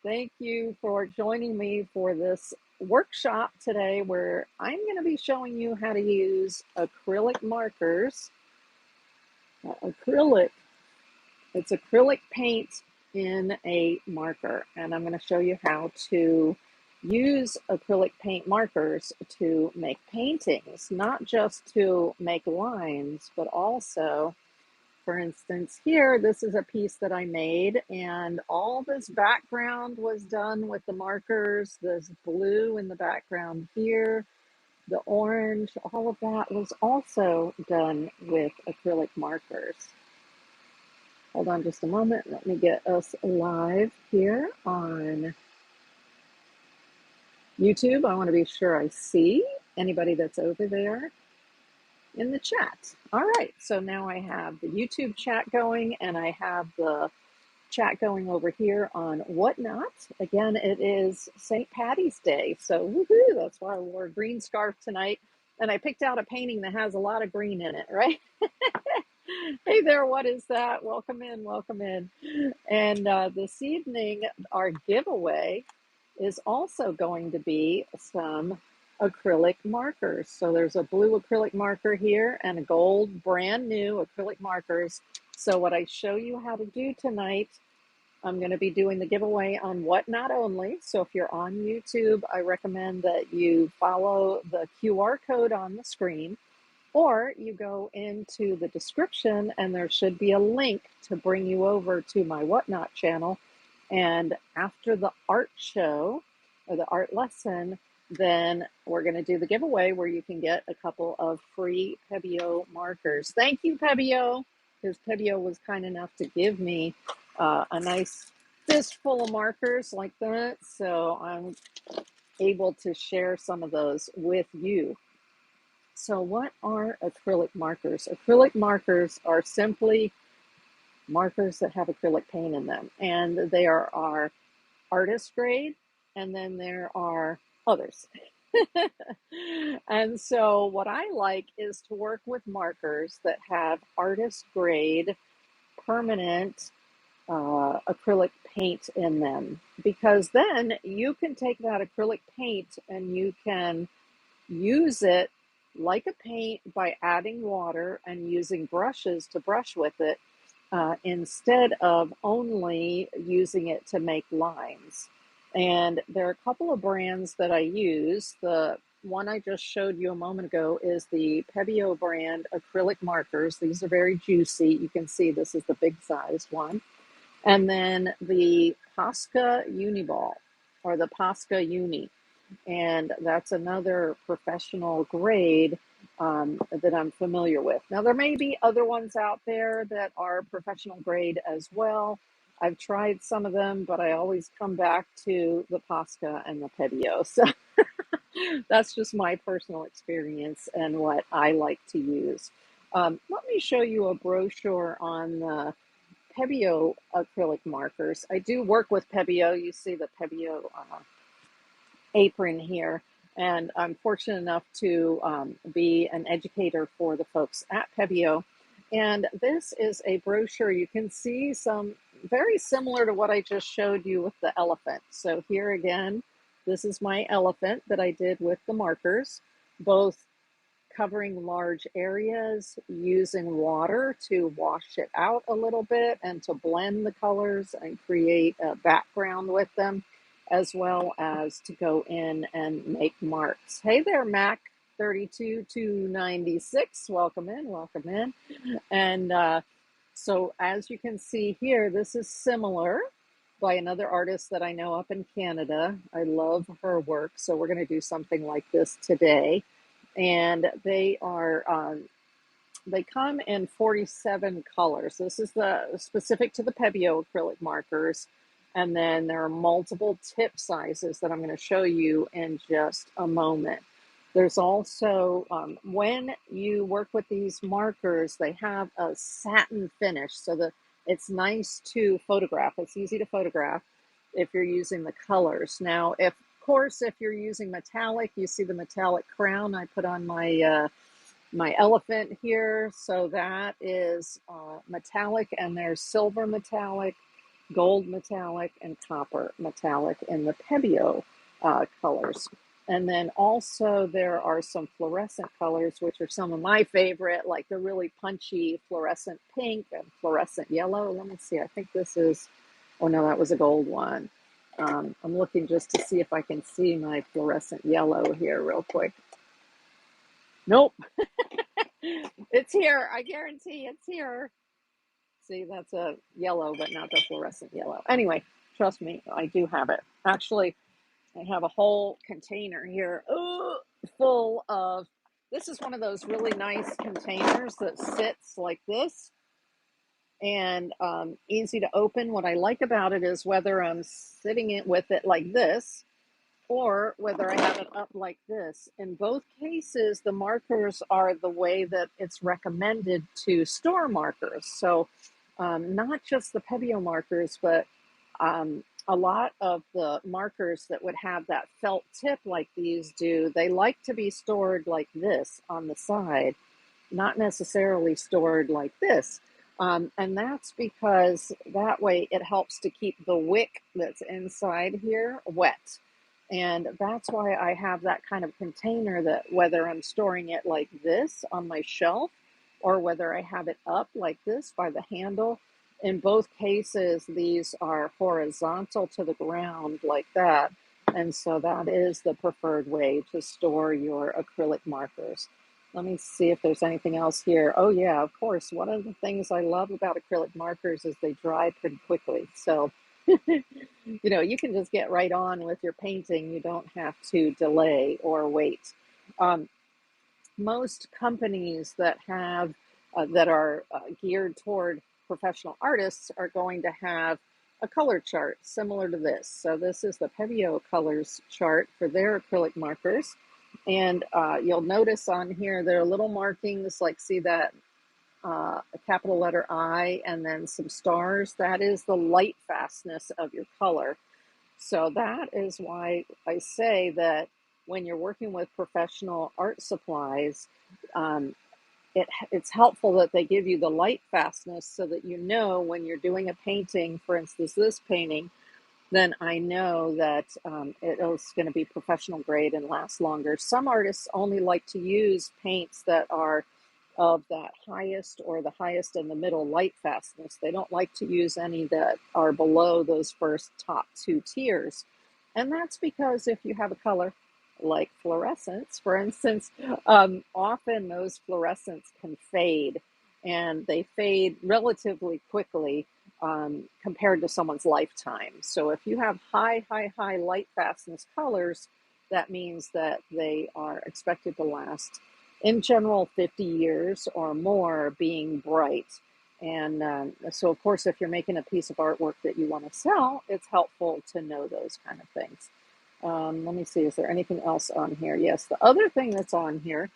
Thank you for joining me for this workshop today where I'm going to be showing you how to use acrylic markers. It's acrylic paint in a marker, and I'm going to show you how to use acrylic paint markers to make paintings, not just to make lines, but also, for instance, here, this is a piece that I made, and all this background was done with the markers. This blue in the background here, the orange, all of that was also done with acrylic markers. Hold on just a moment. Let me get us live here on YouTube. I want to be sure I see anybody that's over there in the chat. All right, so now I have the YouTube chat going, and I have the chat going over here on Whatnot. Again, it is St. Patty's Day, so woohoo, that's why I wore a green scarf tonight, and I picked out a painting that has a lot of green in it, right? Hey there, what is that? Welcome in, welcome in. And this evening, our giveaway is also going to be some acrylic markers. So there's a blue acrylic marker here and a gold brand new acrylic markers. So what I show you how to do tonight, I'm going to be doing the giveaway on Whatnot only. So if you're on YouTube, I recommend that you follow the QR code on the screen, or you go into the description and there should be a link to bring you over to my Whatnot channel. And after the art show or the art lesson, then we're going to do the giveaway where you can get a couple of free Pebeo markers. Thank you, Pebeo, because Pebeo was kind enough to give me a nice fistful of markers like that. So I'm able to share some of those with you. So what are acrylic markers? Acrylic markers are simply markers that have acrylic paint in them, and they are artist grade, and then there are others. And so what I like is to work with markers that have artist grade permanent acrylic paint in them, because then you can take that acrylic paint and you can use it like a paint by adding water and using brushes to brush with it, instead of only using it to make lines. And there are a couple of brands that I use. The one I just showed you a moment ago is the Pebeo brand acrylic markers. These are very juicy. You can see this is the big sized one. And then the Posca Uniball, or the Posca Uni. And that's another professional grade that I'm familiar with. Now, there may be other ones out there that are professional grade as well. I've tried some of them, but I always come back to the Posca and the Pebeo. So that's just my personal experience and what I like to use. Let me show you a brochure on the Pebeo acrylic markers. I do work with Pebeo. You see the Pebeo apron here, and I'm fortunate enough to be an educator for the folks at Pebeo. And this is a brochure. You can see some very similar to what I just showed you with the elephant. So here again, this is my elephant that I did with the markers, both covering large areas, using water to wash it out a little bit and to blend the colors and create a background with them, as well as to go in and make marks. Hey there, Mac 32296. Welcome in, welcome in. And so as you can see here, this is similar by another artist that I know up in Canada. I love her work, so we're going to do something like this today. And they come in 47 colors. This is the specific to the Pebeo acrylic markers. And then there are multiple tip sizes that I'm going to show you in just a moment. There's also, when you work with these markers, they have a satin finish, so that it's nice to photograph. It's easy to photograph if you're using the colors. Now, of course, if you're using metallic, you see the metallic crown I put on my my elephant here. So that is metallic, and there's silver metallic, gold metallic and copper metallic in the Pebeo colors. And then also there are some fluorescent colors, which are some of my favorite, like the really punchy fluorescent pink and fluorescent yellow. Let me see, I think this is, oh no, that was a gold one. I'm looking just to see if I can see my fluorescent yellow here real quick. Nope, it's here. I guarantee it's here. See, that's a yellow, but not the fluorescent yellow. Anyway, trust me, I do have it. Actually, I have a whole container here full of, this is one of those really nice containers that sits like this and easy to open. What I like about it is whether I'm sitting it with it like this or whether I have it up like this. In both cases, the markers are the way that it's recommended to store markers. So not just the Pebeo markers, but a lot of the markers that would have that felt tip like these do, they like to be stored like this on the side, not necessarily stored like this. And that's because that way it helps to keep the wick that's inside here wet. And that's why I have that kind of container, that whether I'm storing it like this on my shelf or whether I have it up like this by the handle, in both cases, these are horizontal to the ground like that. And so that is the preferred way to store your acrylic markers. Let me see if there's anything else here. Oh yeah, of course. One of the things I love about acrylic markers is they dry pretty quickly. So, you know, you can just get right on with your painting. You don't have to delay or wait. Most companies that have that are geared toward professional artists are going to have a color chart similar to this. So this is the Pebeo colors chart for their acrylic markers. And you'll notice on here there are little markings, like see that a capital letter I and then some stars. That is the Lightfastness of your color. So that is why I say that when you're working with professional art supplies, it's helpful that they give you the Lightfastness so that you know when you're doing a painting, for instance, this painting, then I know that it is going to be professional grade and last longer. Some artists only like to use paints that are of that highest or the highest in the middle Lightfastness. They don't like to use any that are below those first top two tiers. And that's because if you have a color like fluorescence, for instance, often those fluorescents can fade, and they fade relatively quickly compared to someone's lifetime. So if you have high Lightfastness colors, that means that they are expected to last, in general, 50 years or more, being bright. And so, of course, if you're making a piece of artwork that you want to sell, it's helpful to know those kind of things. Let me see, is there anything else on here? Yes, the other thing that's on here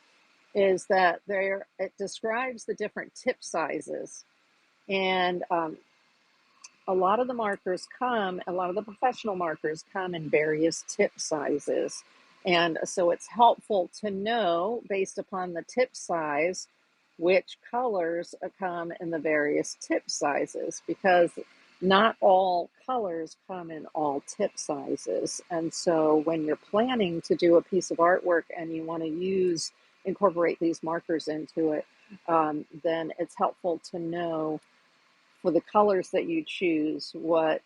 is that it describes the different tip sizes. And a lot of the professional markers come in various tip sizes. And so it's helpful to know, based upon the tip size, which colors come in the various tip sizes, because not all colors come in all tip sizes. And so when you're planning to do a piece of artwork and you want to incorporate these markers into it, then it's helpful to know for the colors that you choose what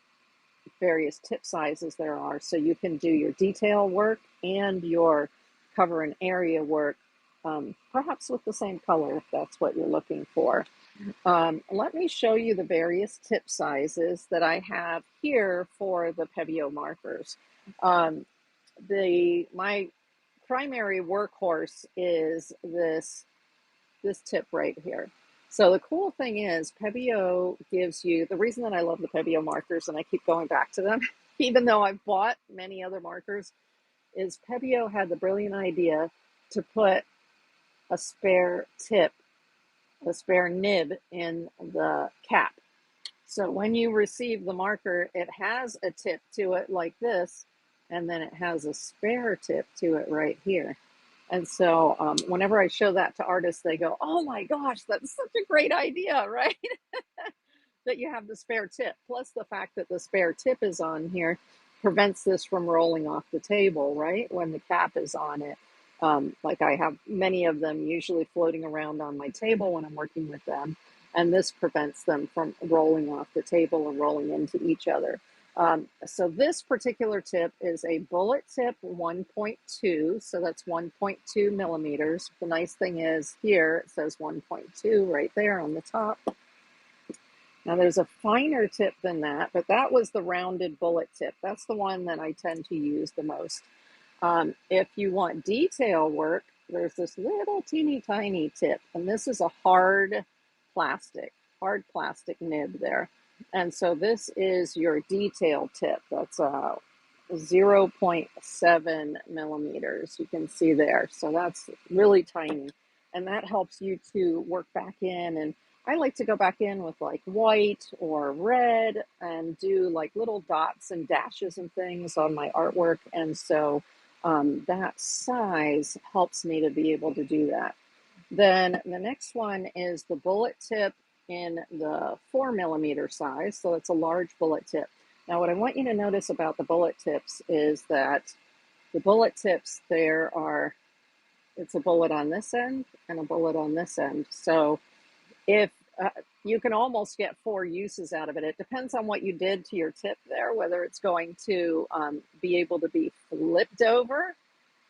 various tip sizes there are, so you can do your detail work and your cover and area work perhaps with the same color if that's what you're looking for. Let me show you the various tip sizes that I have here for the Pebeo markers. My primary workhorse is this tip right here. So the cool thing is Pebeo gives you, the reason that I love the Pebeo markers and I keep going back to them, even though I've bought many other markers, is Pebeo had the brilliant idea to put a spare tip, a spare nib in the cap. So when you receive the marker, it has a tip to it like this, and then it has a spare tip to it right here. And so whenever I show that to artists, they go, oh my gosh, that's such a great idea, right? that you have the spare tip. Plus the fact that the spare tip is on here prevents this from rolling off the table, right? When the cap is on it. Like I have many of them usually floating around on my table when I'm working with them, and this prevents them from rolling off the table or rolling into each other. So this particular tip is a bullet tip 1.2, so that's 1.2 millimeters. The nice thing is here it says 1.2 right there on the top. Now there's a finer tip than that, but that was the rounded bullet tip. That's the one that I tend to use the most. If you want detail work, there's this little teeny tiny tip, and this is a hard plastic nib there. And so this is your detail tip. That's 0.7 millimeters. You can see there. So that's really tiny. And that helps you to work back in. And I like to go back in with like white or red and do like little dots and dashes and things on my artwork. And so that size helps me to be able to do that. Then the next one is the bullet tip in the 4 millimeter size. So it's a large bullet tip. Now, what I want you to notice about the bullet tips is that the bullet tips, it's a bullet on this end and a bullet on this end. So if you can almost get 4 uses out of it. It depends on what you did to your tip there, whether it's going to be able to be flipped over,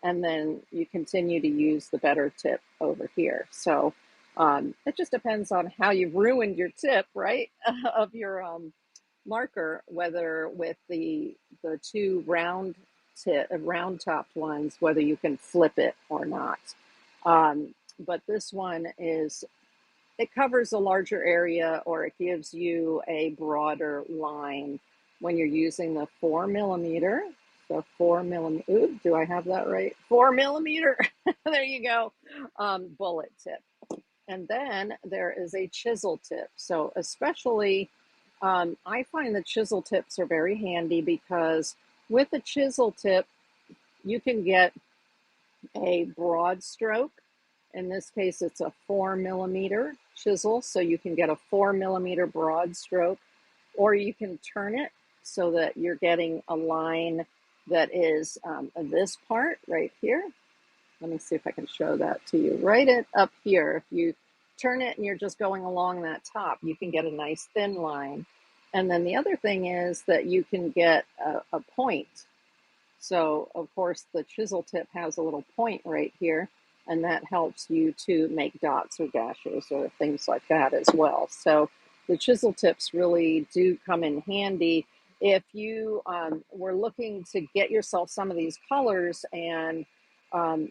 and then you continue to use the better tip over here. So it just depends on how you ruined your tip, right, of your marker, whether with the 2 round topped ones, whether you can flip it or not. But this one it covers a larger area, or it gives you a broader line when you're using the 4 millimeter. The 4 millimeter, ooh, do I have that right? 4 millimeter, there you go, bullet tip. And then there is a chisel tip. So especially, I find the chisel tips are very handy because with the chisel tip, you can get a broad stroke. In this case, it's a 4 millimeter chisel, so you can get a 4 millimeter broad stroke, or you can turn it so that you're getting a line that is this part right here. Let me see if I can show that to you. Right up here, if you turn it and you're just going along that top, you can get a nice thin line. And then the other thing is that you can get a point. So, of course, the chisel tip has a little point right here, and that helps you to make dots or dashes or things like that as well. So the chisel tips really do come in handy if you were looking to get yourself some of these colors and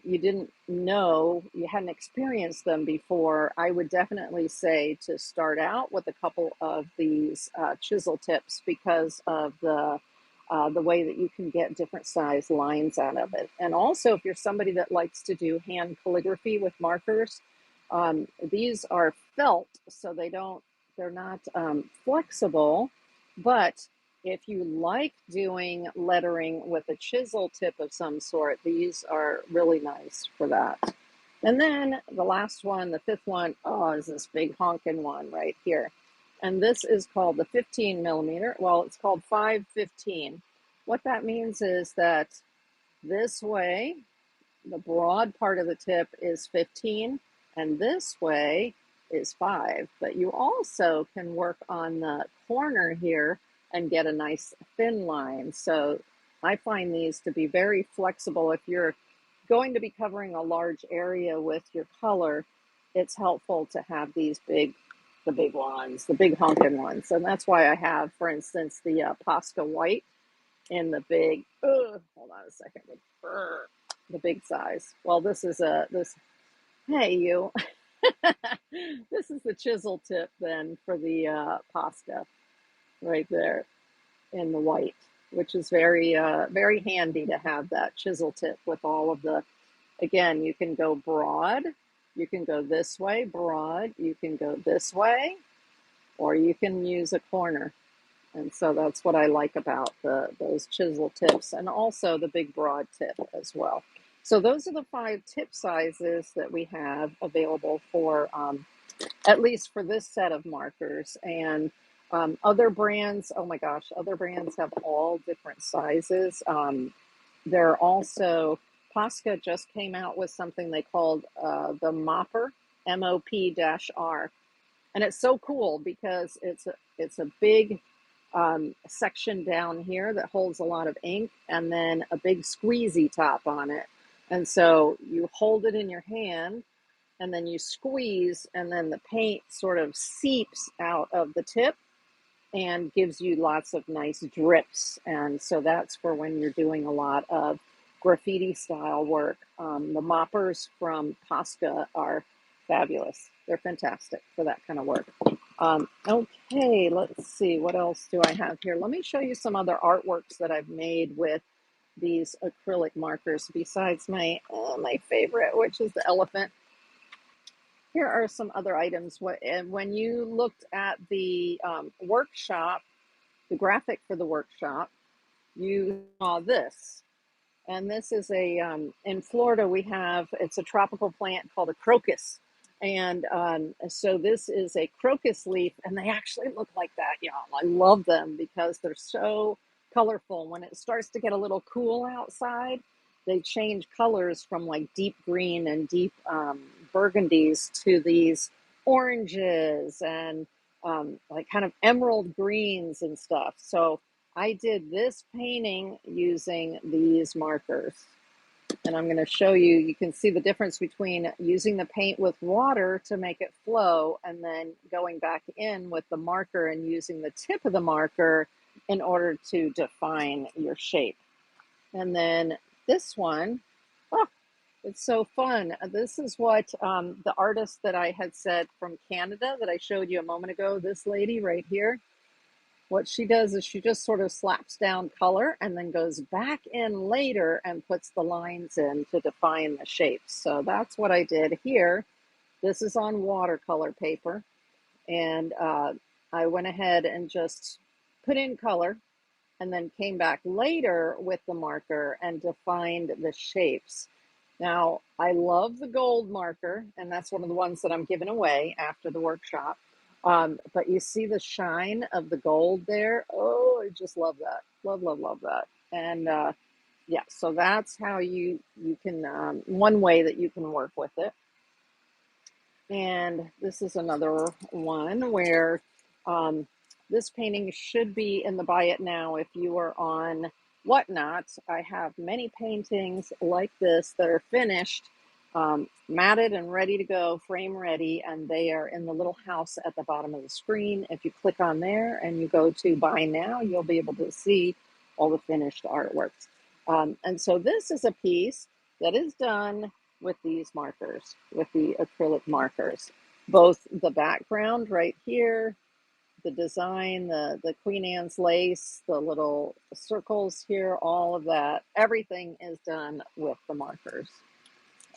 you didn't know, you hadn't experienced them before. I would definitely say to start out with a couple of these chisel tips because of the way that you can get different size lines out of it. And also, if you're somebody that likes to do hand calligraphy with markers, these are felt, so they're not flexible. But if you like doing lettering with a chisel tip of some sort, these are really nice for that. And then the last one, the 5th one, is this big honkin' one right here. And this is called the 15 millimeter. Well, it's called 515. What that means is that this way, the broad part of the tip is 15, and this way is 5. But you also can work on the corner here and get a nice thin line. So I find these to be very flexible. If you're going to be covering a large area with your color, it's helpful to have these the big ones, the big honkin' ones. And that's why I have, for instance, the Posca white in the big, hold on a second, the big size. Well, this is hey you, this is the chisel tip then for the Posca right there in the white, which is very, very handy to have that chisel tip with all of the, again, you can go broad, you can go this way, broad, you can go this way, or you can use a corner. And so that's what I like about those chisel tips, and also the big broad tip as well. So those are the 5 tip sizes that we have available for, at least for this set of markers. And Other brands, oh my gosh, other brands have all different sizes. There are also, Posca just came out with something they called the Mopper, MOP-R. And it's so cool because it's a big section down here that holds a lot of ink and then a big squeezy top on it. And so you hold it in your hand and then you squeeze and then the paint sort of seeps out of the tip and gives you lots of nice drips. And so that's for when you're doing a lot of graffiti style work. The moppers from Posca are fabulous. They're fantastic for that kind of work. Okay, let's see, what else do I have here? Let me show you some other artworks that I've made with these acrylic markers besides my favorite, which is the elephant. Here are some other items. When you looked at the workshop, the graphic for the workshop, you saw this. And this is in Florida, it's a tropical plant called a crocus. And so this is a crocus leaf, and they actually look like that, y'all. I love them because they're so colorful. When it starts to get a little cool outside, they change colors from like deep green and deep burgundies to these oranges and like kind of emerald greens and stuff. So I did this painting using these markers. And I'm going to show you, you can see the difference between using the paint with water to make it flow and then going back in with the marker and using the tip of the marker in order to define your shape. And then this one, oh, it's so fun. This is what the artist that I had said from Canada that I showed you a moment ago, this lady right here. What she does is she just sort of slaps down color and then goes back in later and puts the lines in to define the shapes. So that's what I did here. This is on watercolor paper. And I went ahead and just put in color and then came back later with the marker and defined the shapes. Now, I love the gold marker, and that's one of the ones that I'm giving away after the workshop. But you see the shine of the gold there? Oh, I just love that. Love, love, love that. And yeah, so that's how you can, one way that you can work with it. And this is another one where this painting should be in the Buy It Now if you are on Whatnot. I have many paintings like this that are finished, matted and ready to go, frame ready, and they are in the little house at the bottom of the screen. If you click on there and you go to Buy Now, you'll be able to see all the finished artworks. And so this is a piece that is done with these markers, with the acrylic markers. Both the background right here, the design, the Queen Anne's lace, the little circles here, all of that, everything is done with the markers.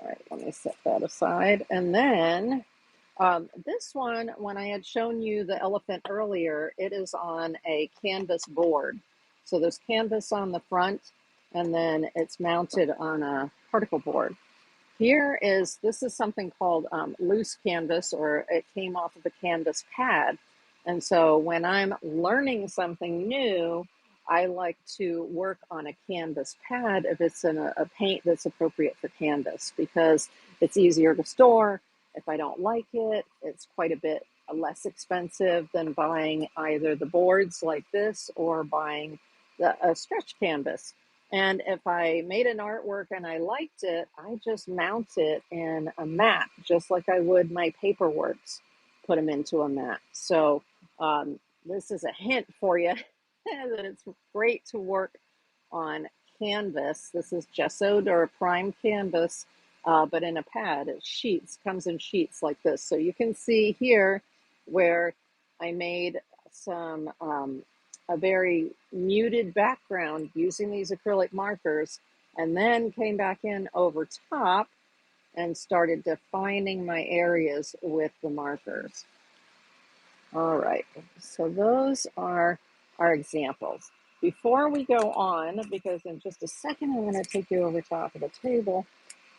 All right, let me set that aside. And then this one, when I had shown you the elephant earlier, it is on a canvas board. So there's canvas on the front, and then it's mounted on a particle board. This is something called loose canvas, or it came off of a canvas pad. And so when I'm learning something new, I like to work on a canvas pad if it's in a paint that's appropriate for canvas, because it's easier to store. If I don't like it, it's quite a bit less expensive than buying either the boards like this or buying a stretch canvas. And if I made an artwork and I liked it, I just mount it in a mat, just like I would my paperworks, put them into a mat. So this is a hint for you that it's great to work on canvas. This is gessoed or prime canvas, but in a pad. It comes in sheets like this. So you can see here where I made some a very muted background using these acrylic markers, and then came back in over top and started defining my areas with the markers. All right, so those are our examples. Before we go on, because in just a second I'm going to take you over top of the table.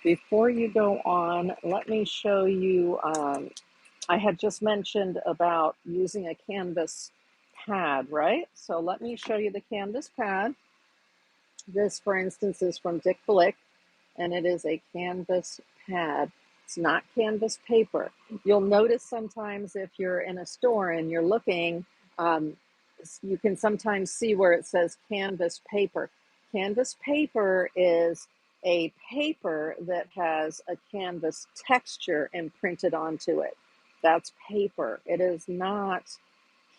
Before you go on, let me show you, I had just mentioned about using a canvas pad, right? So let me show you the canvas pad. This, for instance, is from Dick Blick, and it is a canvas pad. It's not canvas paper. You'll notice sometimes if you're in a store and you're looking, um, you can sometimes see where it says canvas paper. Canvas paper is a paper that has a canvas texture imprinted onto it. That's paper. It is not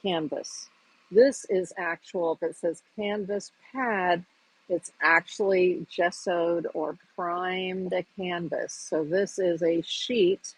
canvas. This is actual, if it says canvas pad, it's actually gessoed or primed canvas. So this is a sheet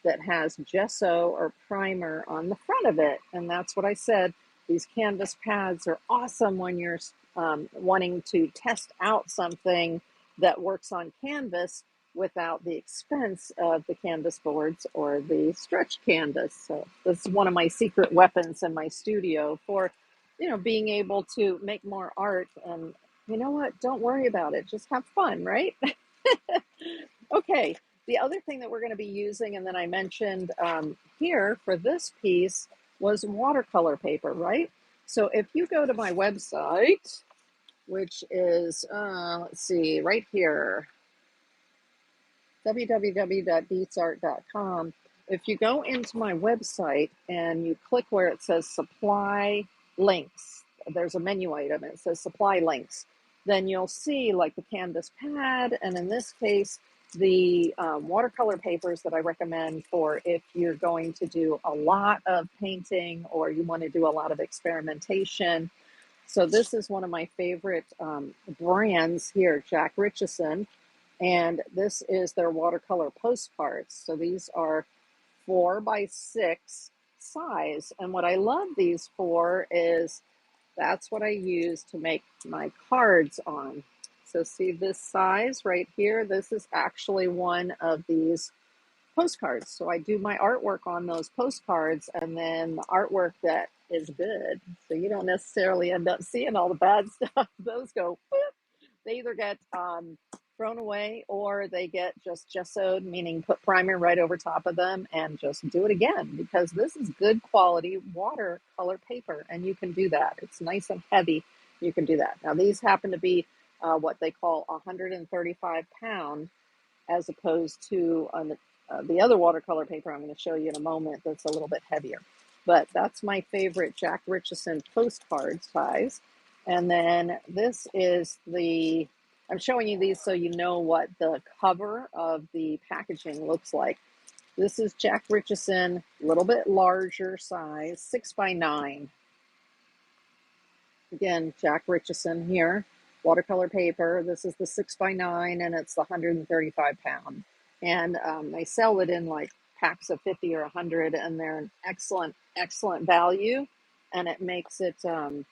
that has gesso or primer on the front of it. And that's what I said. These canvas pads are awesome when you're wanting to test out something that works on canvas without the expense of the canvas boards or the stretch canvas. So this is one of my secret weapons in my studio for, being able to make more art. And you know what? Don't worry about it. Just have fun, right? Okay. The other thing that we're going to be using, and then I mentioned here for this piece, was watercolor paper, right? So if you go to my website, which is, let's see, right here, www.deetsart.com. If you go into my website and you click where it says supply links, there's a menu item, it says supply links, then you'll see like the canvas pad, and in this case, the watercolor papers that I recommend for if you're going to do a lot of painting or you want to do a lot of experimentation. So this is one of my favorite brands here, Jack Richardson, and this is their watercolor postcards. So these are 4x6 size. And what I love these for is that's what I use to make my cards on. So see this size right here? This is actually one of these postcards. So I do my artwork on those postcards, and then the artwork that is good. So you don't necessarily end up seeing all the bad stuff. Those go, whoop. They either get thrown away or they get just gessoed, meaning put primer right over top of them and just do it again, because this is good quality watercolor paper and you can do that. It's nice and heavy. You can do that. Now these happen to be what they call 135 pound, as opposed to the other watercolor paper I'm going to show you in a moment that's a little bit heavier. But that's my favorite Jack Richardson postcard size. And then this is I'm showing you these so you know what the cover of the packaging looks like. This is Jack Richardson, a little bit larger size, 6x9. Again, Jack Richardson here, watercolor paper. This is the 6x9 and it's the 135 pound. And they sell it in like packs of 50 or 100, and they're an excellent, excellent value. And it makes it a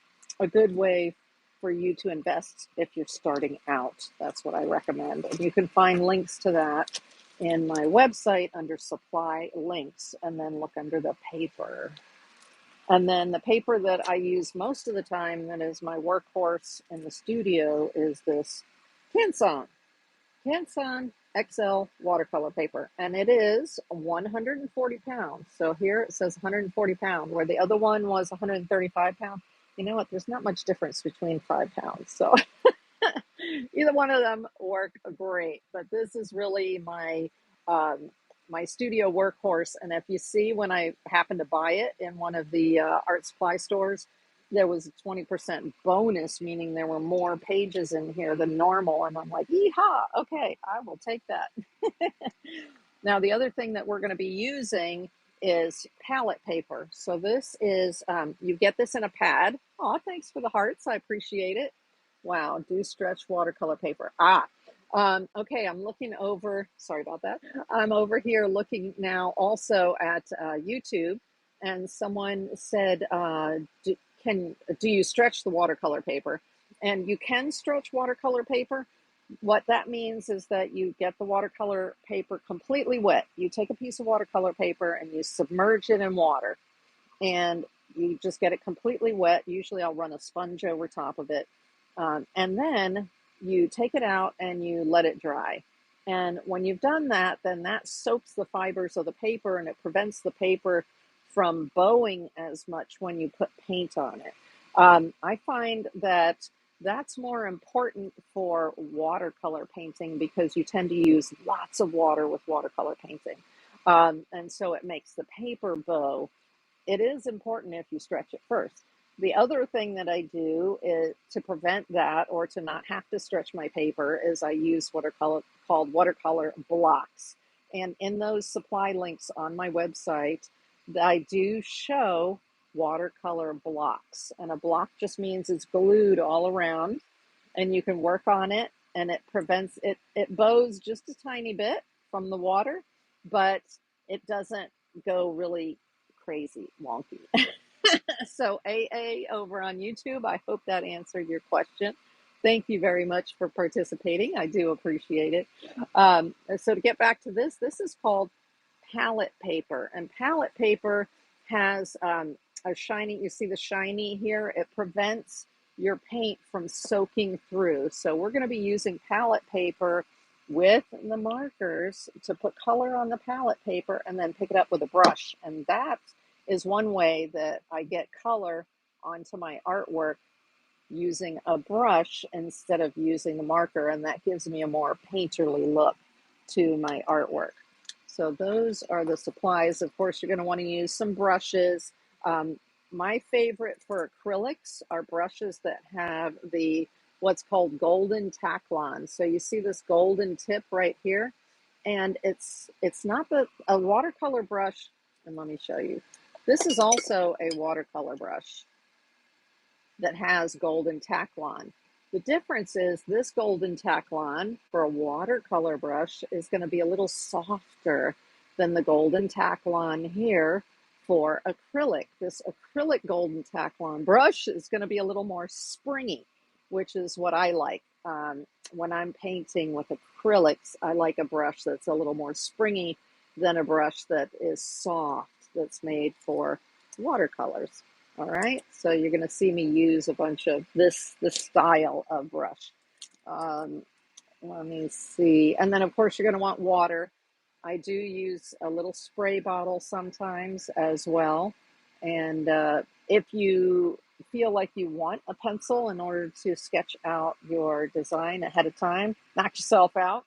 good way for you to invest if you're starting out. That's what I recommend. And you can find links to that in my website under supply links, and then look under the paper. And then the paper that I use most of the time, that is my workhorse in the studio, is this Canson XL watercolor paper. And it is 140 pounds. So here it says 140 pounds, where the other one was 135 pounds. You know what? There's not much difference between 5 pounds. So either one of them work great. But this is really my my studio workhorse. And if you see, when I happened to buy it in one of the art supply stores, there was a 20% bonus, meaning there were more pages in here than normal. And I'm like, yeehaw, okay, I will take that. Now, the other thing that we're going to be using is palette paper. So this is, you get this in a pad. Oh, thanks for the hearts. I appreciate it. Wow, do stretch watercolor paper. Okay, I'm looking over, sorry about that. I'm over here looking now also at YouTube, and someone said, do you stretch the watercolor paper? And you can stretch watercolor paper. What that means is that you get the watercolor paper completely wet. You take a piece of watercolor paper and you submerge it in water, and you just get it completely wet. Usually I'll run a sponge over top of it. And then you take it out and you let it dry. And when you've done that, then that soaks the fibers of the paper and it prevents the paper from bowing as much when you put paint on it. I find that that's more important for watercolor painting because you tend to use lots of water with watercolor painting. And so it makes the paper bow. It is important if you stretch it first. The other thing that I do is to prevent that or to not have to stretch my paper is I use what are called watercolor blocks. And in those supply links on my website, I do show watercolor blocks. And a block just means it's glued all around and you can work on it and it prevents it. It bows just a tiny bit from the water, but it doesn't go really crazy wonky. So AA over on YouTube, I hope that answered your question. Thank you very much for participating. I do appreciate it. So to get back to this is called palette paper. And palette paper has a shiny, you see the shiny here? It prevents your paint from soaking through. So we're going to be using palette paper with the markers to put color on the palette paper and then pick it up with a brush. And that is one way that I get color onto my artwork using a brush instead of using the marker, and that gives me a more painterly look to my artwork. So those are the supplies. Of course, you're going to want to use some brushes. My favorite for acrylics are brushes that have the what's called golden Taklon. So you see this golden tip right here, and it's not a watercolor brush. And let me show you. This is also a watercolor brush that has golden Taklon. The difference is this golden Taklon for a watercolor brush is going to be a little softer than the golden Taklon here for acrylic. This acrylic golden Taklon brush is going to be a little more springy, which is what I like. When I'm painting with acrylics, I like a brush that's a little more springy than a brush that is soft, that's made for watercolors. All right, so you're going to see me use a bunch of this style of brush. Let me see. And then, of course, you're going to want water. I do use a little spray bottle sometimes as well. And if you feel like you want a pencil in order to sketch out your design ahead of time, knock yourself out.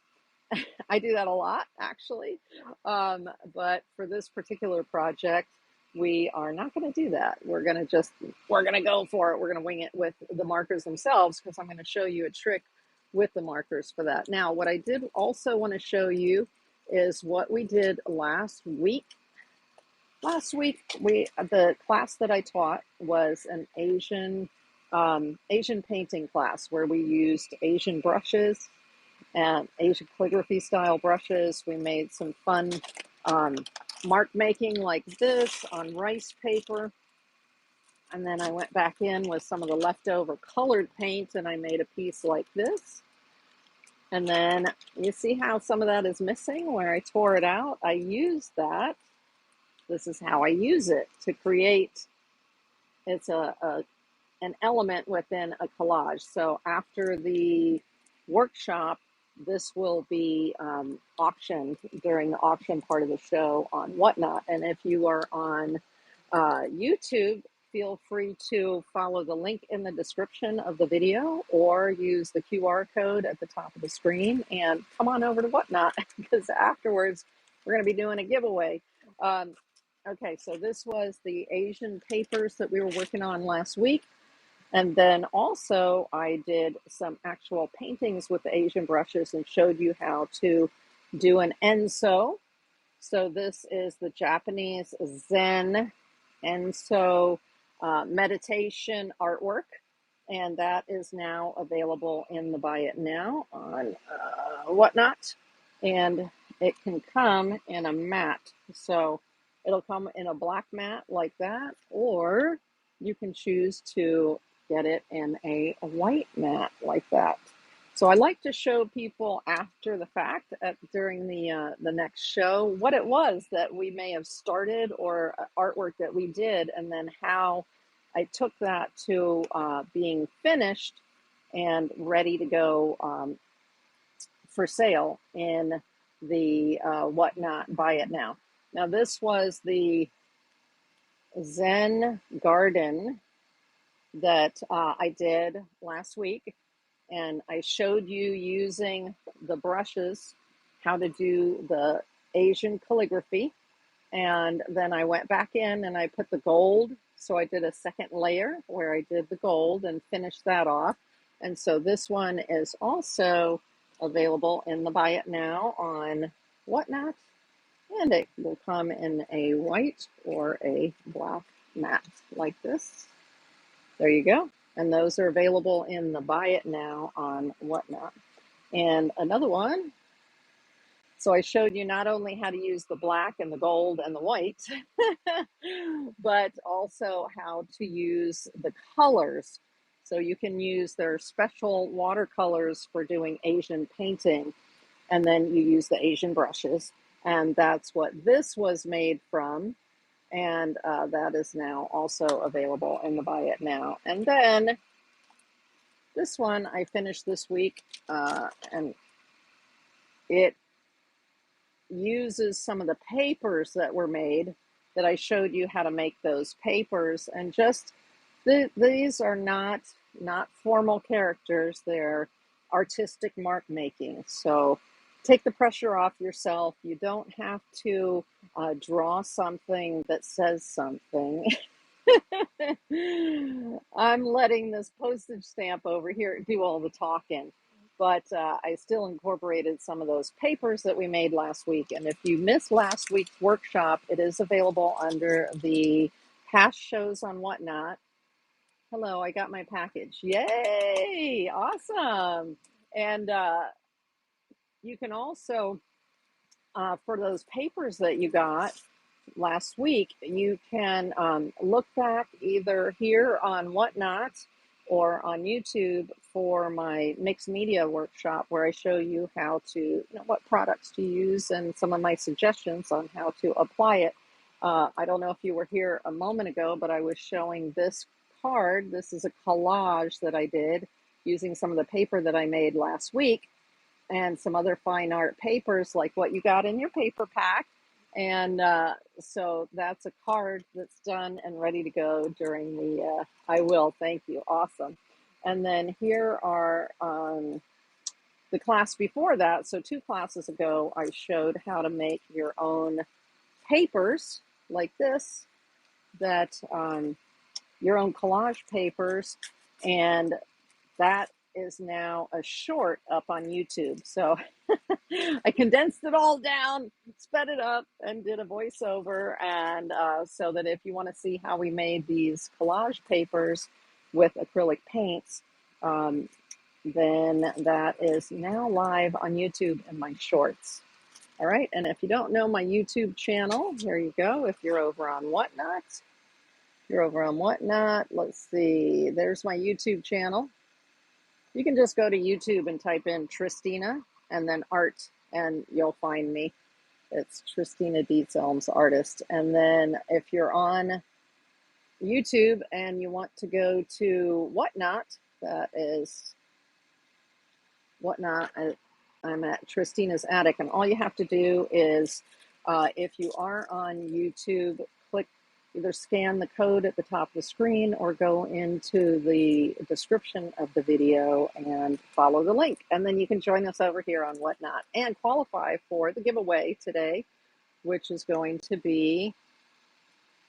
I do that a lot, actually. But for this particular project, we are not going to do that. We're going to go for it. We're going to wing it with the markers themselves because I'm going to show you a trick with the markers for that. Now, what I did also want to show you is what we did last week. Last week, the class that I taught was an Asian painting class where we used Asian brushes and Asian calligraphy style brushes. We made some fun mark making like this on rice paper. And then I went back in with some of the leftover colored paint and I made a piece like this. And then you see how some of that is missing where I tore it out. I used that. This is how I use it to create, it's an element within a collage. So after the workshop, this will be auctioned during the auction part of the show on Whatnot. And if you are on YouTube, feel free to follow the link in the description of the video or use the QR code at the top of the screen and come on over to Whatnot because afterwards we're going to be doing a giveaway. Okay, so this was the Asian papers that we were working on last week. And then also I did some actual paintings with the Asian brushes and showed you how to do an enso. So this is the Japanese Zen enso meditation artwork. And that is now available in the Buy It Now on Whatnot. And it can come in a matte. So it'll come in a black matte like that, or you can choose to get it in a white matte like that. So I like to show people after the fact during the next show what it was that we may have started or artwork that we did, and then how I took that to being finished and ready to go for sale in the Whatnot Buy It Now. Now this was the Zen garden that I did last week, and I showed you using the brushes how to do the Asian calligraphy. And then I went back in and I put the gold. So I did a second layer where I did the gold and finished that off. And so this one is also available in the Buy It Now on Whatnot. And it will come in a white or a black mat like this. There you go. And those are available in the Buy It Now on Whatnot. And another one. So I showed you not only how to use the black and the gold and the white, but also how to use the colors. So you can use their special watercolors for doing Asian painting, and then you use the Asian brushes. And that's what this was made from. And that is now also available in the Buy It Now. And then this one I finished this week, and it uses some of the papers that were made that I showed you how to make those papers. And just these are not formal characters, they're artistic mark making. So take the pressure off yourself. You don't have to draw something that says something. I'm letting this postage stamp over here do all the talking, but I still incorporated some of those papers that we made last week. And if you missed last week's workshop, it is available under the past shows on Whatnot. Hello, I got my package. Yay! Awesome. And you can also, for those papers that you got last week, you can look back either here on Whatnot or on YouTube for my mixed media workshop where I show you how to, what products to use and some of my suggestions on how to apply it. I don't know if you were here a moment ago, but I was showing this card. This is a collage that I did using some of the paper that I made last week and some other fine art papers like what you got in your paper pack. And so that's a card that's done and ready to go during the, I will, thank you, awesome. And then here are the class before that. So 2 classes ago, I showed how to make your own papers like this, that your own collage papers. And that is now a short up on YouTube. So I condensed it all down, sped it up, and did a voiceover. And so that if you want to see how we made these collage papers with acrylic paints, then that is now live on YouTube in my shorts. All right. And if you don't know my YouTube channel, here you go. If you're over on Whatnot, let's see, there's my YouTube channel. You can just go to YouTube and type in Tristina and then art, and you'll find me. It's Tristina Dietzelm's artist. And then if you're on YouTube and you want to go to Whatnot, that is Whatnot. I'm at Tristina's Attic, and all you have to do is, if you are on YouTube, click either scan the code at the top of the screen or go into the description of the video and follow the link. And then you can join us over here on Whatnot and qualify for the giveaway today, which is going to be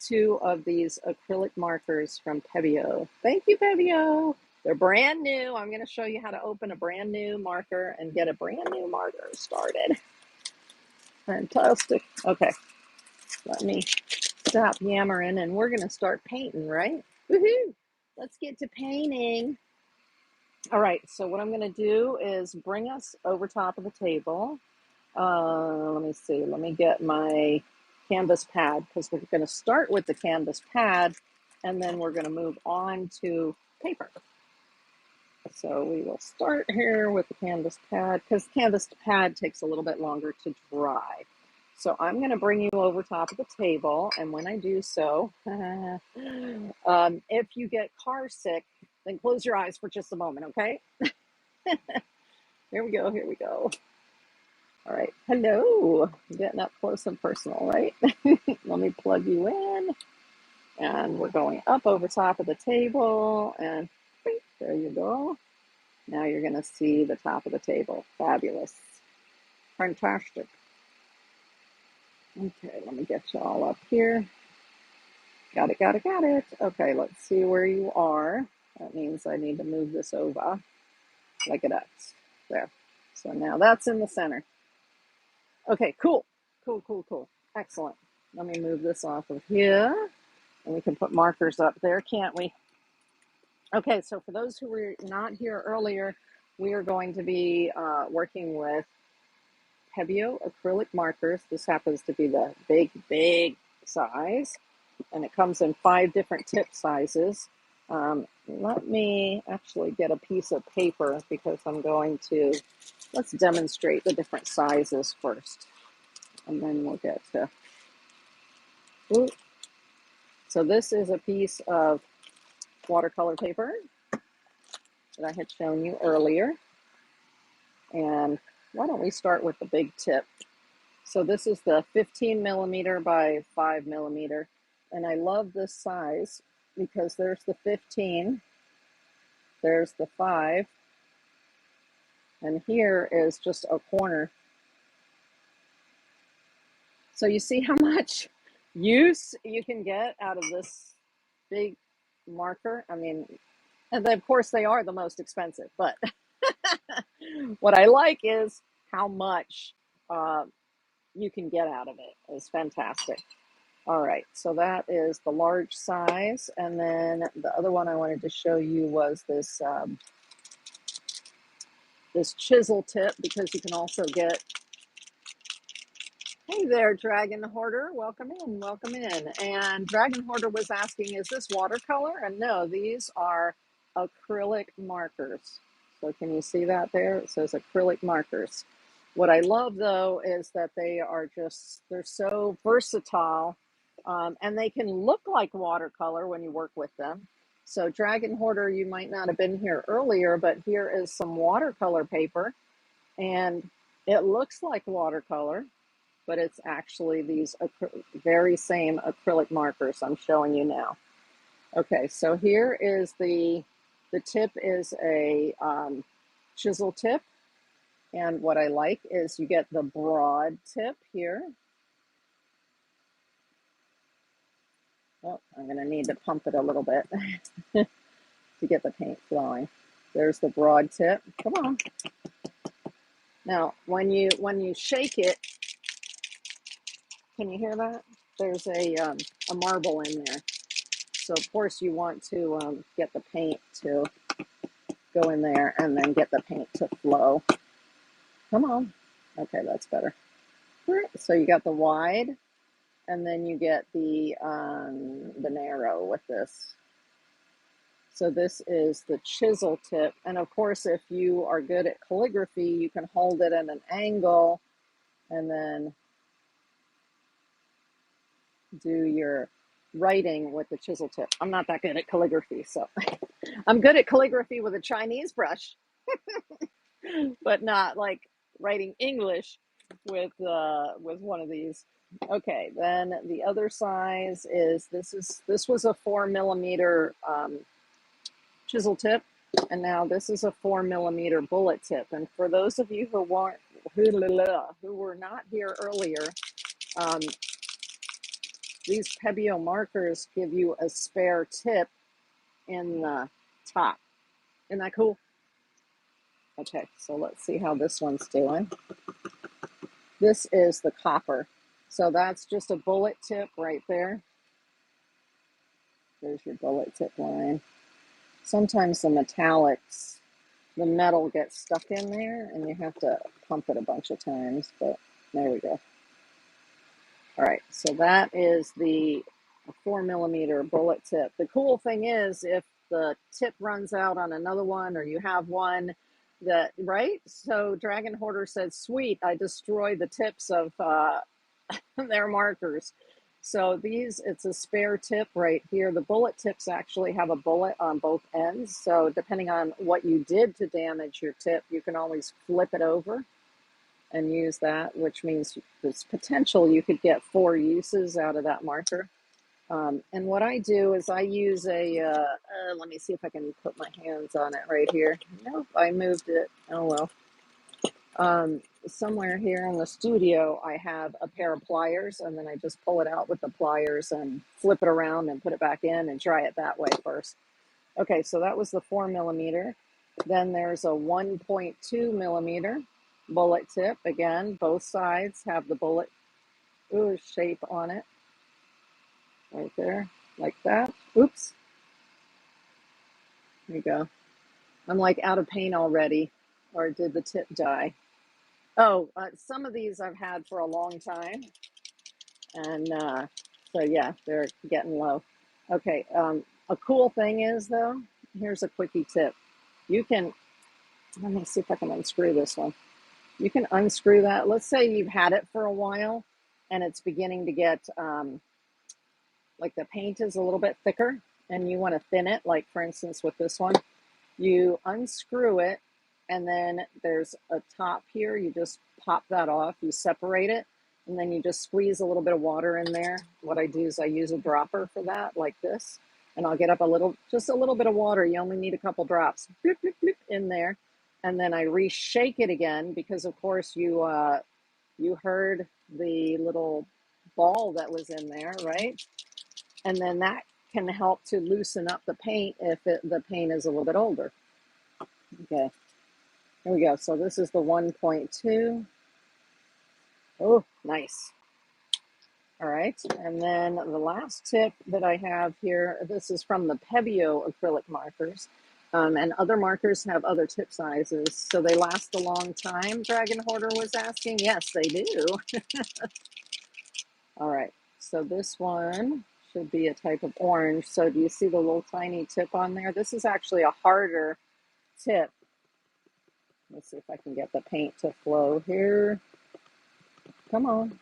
2 of these acrylic markers from Pebeo. Thank you, Pebeo. They're brand new. I'm going to show you how to open a brand new marker and get a brand new marker started. Fantastic. Okay, let me stop yammering and we're going to start painting, right? Woohoo! Let's get to painting. All right, so what I'm going to do is bring us over top of the table. Let me see. Let me get my canvas pad because we're going to start with the canvas pad and then we're going to move on to paper. So we will start here with the canvas pad because canvas pad takes a little bit longer to dry. So I'm going to bring you over top of the table, and when I do so, if you get car sick, then close your eyes for just a moment, okay? Here we go, here we go. All right, hello. Getting up close and personal, right? Let me plug you in. And we're going up over top of the table, and there you go. Now you're going to see the top of the table. Fabulous. Fantastic. Okay, let me get you all up here. Got it, got it, got it. Okay, let's see where you are. That means I need to move this over like that. There. So now that's in the center. Okay, cool. Cool, cool, cool. Excellent. Let me move this off of here. And we can put markers up there, can't we? Okay, so for those who were not here earlier, we are going to be working with Pebeo acrylic markers. This happens to be the big size, and it comes in 5 different tip sizes. Let me actually get a piece of paper because I'm going to, let's demonstrate the different sizes first, and then we'll get to, ooh. So this is a piece of watercolor paper that I had shown you earlier. And why don't we start with the big tip? So this is the 15 millimeter by 5 millimeter. And I love this size because there's the 15, there's the 5, and here is just a corner. So you see how much use you can get out of this big marker? I mean, and of course they are the most expensive, but what I like is how much you can get out of it. It's fantastic. All right, so that is the large size. And then the other one I wanted to show you was this, this chisel tip, because you can also get, hey there, Dragon Hoarder, welcome in, welcome in. And Dragon Hoarder was asking, is this watercolor? And no, these are acrylic markers. So can you see that there? It says acrylic markers. What I love though is that they are just, they're so versatile, and they can look like watercolor when you work with them. So Dragon Hoarder, you might not have been here earlier, but here is some watercolor paper, and it looks like watercolor, but it's actually these very same acrylic markers I'm showing you now. Okay, so here is the tip is a chisel tip. And what I like is you get the broad tip here. Oh, I'm going to need to pump it a little bit to get the paint flowing. There's the broad tip. Come on. Now, when you shake it, can you hear that? There's a marble in there. So of course you want to get the paint to go in there and then get the paint to flow. Come on. Okay, that's better. All right, so you got the wide, and then you get the narrow with this. So this is the chisel tip. And of course, if you are good at calligraphy, you can hold it at an angle and then do your writing with the chisel tip. I'm not that good at calligraphy, so I'm good at calligraphy with a Chinese brush, but not like writing English with one of these. Okay, then the other size is this was a 4 millimeter chisel tip, and now this is a 4 millimeter bullet tip. And for those of you who were not here earlier, these Pebeo markers give you a spare tip in the top. Isn't that cool? Okay, so let's see how this one's doing. This is the copper. So that's just a bullet tip right there. There's your bullet tip line. Sometimes the metallics, the metal gets stuck in there and you have to pump it a bunch of times, but there we go. All right, so that is the 4 millimeter bullet tip. The cool thing is if the tip runs out on another one, or you have one that, right? So Dragon Hoarder said, sweet, I destroyed the tips of their markers. So these, it's a spare tip right here. The bullet tips actually have a bullet on both ends. So depending on what you did to damage your tip, you can always flip it over and use that, which means there's potential you could get 4 uses out of that marker. And what I do is I use let me see if I can put my hands on it right here. Nope, I moved it. Oh well. Somewhere here in the studio, I have a pair of pliers, and then I just pull it out with the pliers and flip it around and put it back in and try it that way first. Okay, so that was the 4 millimeter. Then there's a 1.2 millimeter bullet tip. Again, both sides have the bullet shape on it right there, like that. Oops, there you go. I'm like out of paint already, or did the tip die? Oh, some of these I've had for a long time, and so yeah, they're getting low. Okay, a cool thing is though, here's a quickie tip. You can, let me see if I can unscrew this one. You can unscrew that. Let's say you've had it for a while and it's beginning to get like the paint is a little bit thicker and you want to thin it, like for instance with this one. You unscrew it, and then there's a top here. You just pop that off, you separate it, and then you just squeeze a little bit of water in there. What I do is I use a dropper for that, like this, and I'll get up a little, just a little bit of water. You only need a couple drops bloop, bloop, bloop, in there, and then I reshake it again because, of course, you heard the little ball that was in there, right? And then that can help to loosen up the paint if the paint is a little bit older. Okay, here we go. So this is the 1.2. Oh, nice. All right, and then the last tip that I have here, this is from the Pebeo acrylic markers. And other markers have other tip sizes, so they last a long time, Dragon Hoarder was asking. Yes, they do. All right, so this one should be a type of orange. So do you see the little tiny tip on there? This is actually a harder tip. Let's see if I can get the paint to flow here. Come on.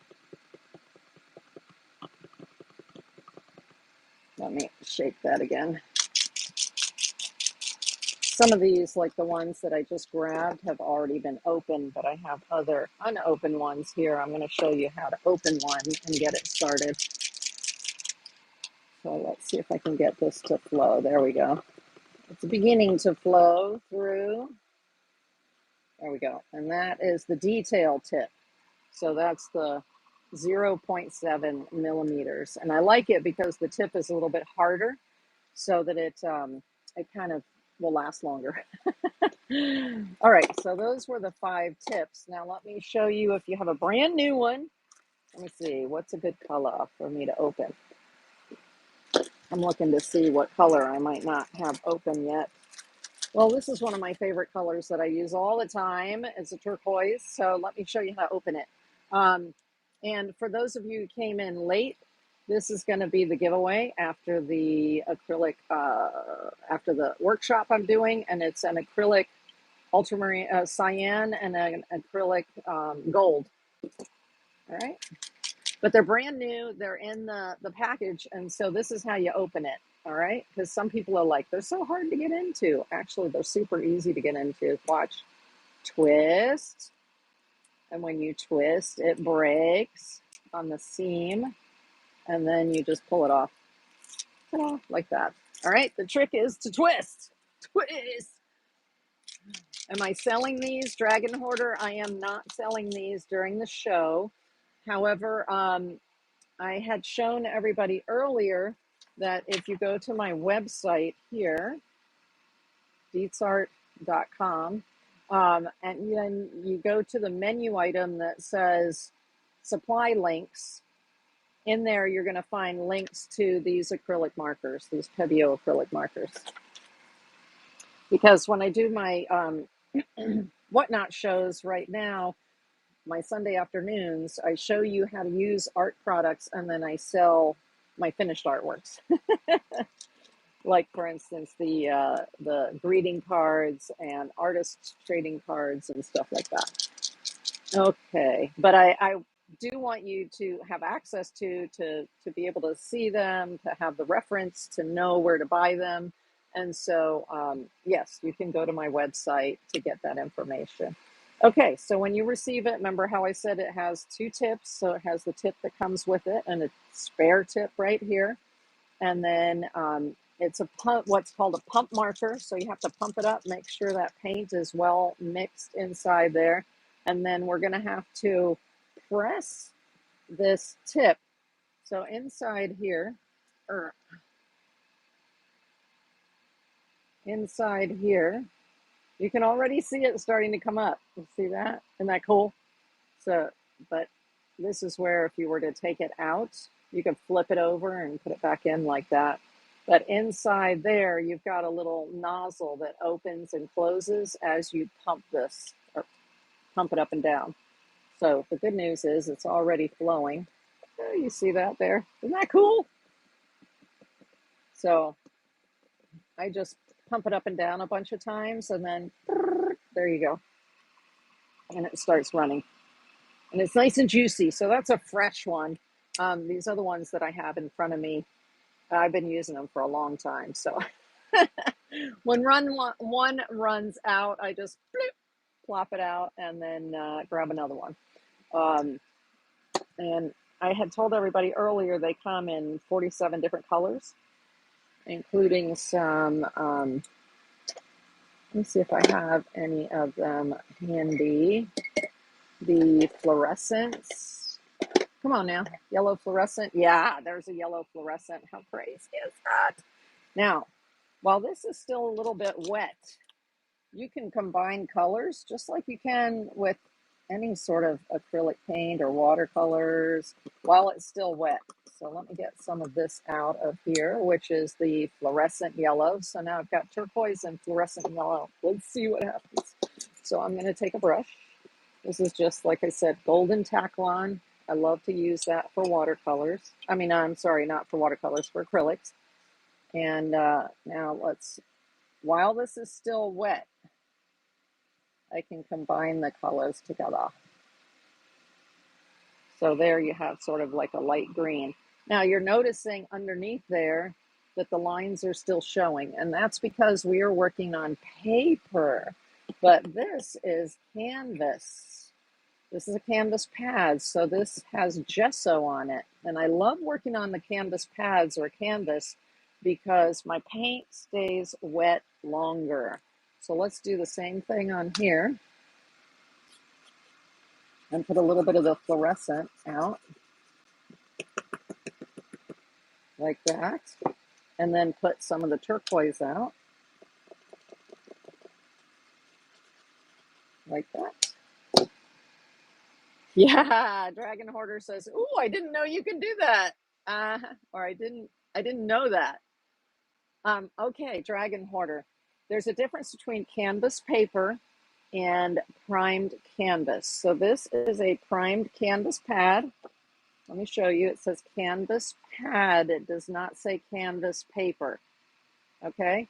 Let me shake that again. Some of these, like the ones that I just grabbed, have already been opened, but I have other unopened ones here. I'm going to show you how to open one and get it started. So let's see if I can get this to flow. There we go. It's beginning to flow through. There we go. And that is the detail tip. So that's the 0.7 millimeters. And I like it because the tip is a little bit harder so that it kind of will last longer. All right, so those were the 5 tips. Now let me show you if you have a brand new one. Let me see, what's a good color for me to open? I'm looking to see what color I might not have open yet. Well, this is one of my favorite colors that I use all the time. It's a turquoise, so let me show you how to open it. And for those of you who came in late, this is going to be the giveaway after the acrylic, after the workshop I'm doing, and it's an acrylic ultramarine cyan and an acrylic gold. All right, but they're brand new. They're in the package, and so this is how you open it. All right, because some people are like, they're so hard to get into. Actually, they're super easy to get into. Watch, twist, and when you twist, it breaks on the seam, and then you just pull it off. Ta-da, like that. All right, the trick is to twist. Twist. Am I selling these, Dragon Hoarder? I am not selling these during the show. However, I had shown everybody earlier that if you go to my website here, dietzart.com, and then you go to the menu item that says supply links, in there you're going to find links to these acrylic markers, these Pebeo acrylic markers. Because when I do my whatnot shows right now, my Sunday afternoons, I show you how to use art products, and then I sell my finished artworks. Like for instance, the greeting cards and artist trading cards and stuff like that. Okay, but I do want you to have access to be able to see them, to have the reference, to know where to buy them. And so, yes, you can go to my website to get that information. Okay, so when you receive it, remember how I said it has 2 tips. So it has the tip that comes with it and a spare tip right here. And then it's a pump, what's called a pump marker. So you have to pump it up, make sure that paint is well mixed inside there. And then we're going to have to press this tip. So inside here, or inside here, you can already see it starting to come up. You see that? Isn't that cool? So, but this is where if you were to take it out, you could flip it over and put it back in like that. But inside there, you've got a little nozzle that opens and closes as you pump this, or pump it up and down. So the good news is it's already flowing. Oh, you see that there? Isn't that cool? So I just pump it up and down a bunch of times, and then there you go. And it starts running. And it's nice and juicy. So that's a fresh one. These other ones that I have in front of me, I've been using them for a long time. So when one runs out, I just plop it out and then grab another one. And I had told everybody earlier they come in 47 different colors, including some, let me see if I have any of them handy. The fluorescents. Come on now, yellow fluorescent. Yeah, there's a yellow fluorescent. How crazy is that? Now, while this is still a little bit wet, you can combine colors just like you can with any sort of acrylic paint or watercolors while it's still wet. So let me get some of this out of here, which is the fluorescent yellow. So now I've got turquoise and fluorescent yellow. Let's see what happens. So I'm going to take a brush. This is just, like I said, golden Taklon. I love to use that for watercolors. I mean, I'm sorry, not for watercolors, for acrylics. And now let's, while this is still wet, I can combine the colors together. So there you have sort of like a light green. Now you're noticing underneath there that the lines are still showing, and that's because we are working on paper. But this is canvas. This is a canvas pad, so this has gesso on it. And I love working on the canvas pads or canvas because my paint stays wet longer. So let's do the same thing on here and put a little bit of the fluorescent out like that. And then put some of the turquoise out like that. Yeah, Dragon Hoarder says, "Ooh, I didn't know you could do that." Or I didn't know that. Okay, Dragon Hoarder. There's a difference between canvas paper and primed canvas. So this is a primed canvas pad. Let me show you. It says canvas pad. It does not say canvas paper. Okay.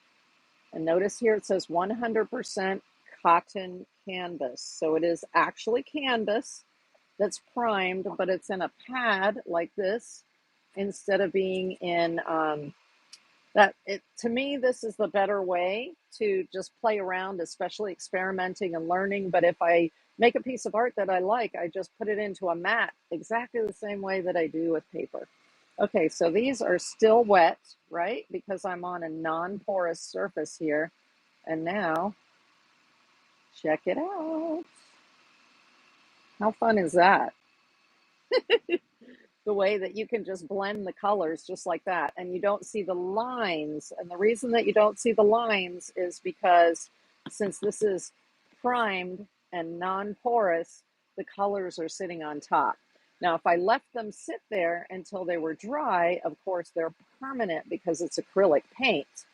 And notice here it says 100% cotton canvas. So it is actually canvas that's primed, but it's in a pad like this instead of being in to me, this is the better way to just play around, especially experimenting and learning. But if I make a piece of art that I like, I just put it into a mat exactly the same way that I do with paper. Okay, so these are still wet, right? Because I'm on a non-porous surface here. And now, check it out. How fun is that? The way that you can just blend the colors just like that, and you don't see the lines. And the reason that you don't see the lines is because since this is primed and non-porous, the colors are sitting on top. Now, if I left them sit there until they were dry, of course, they're permanent because it's acrylic paint.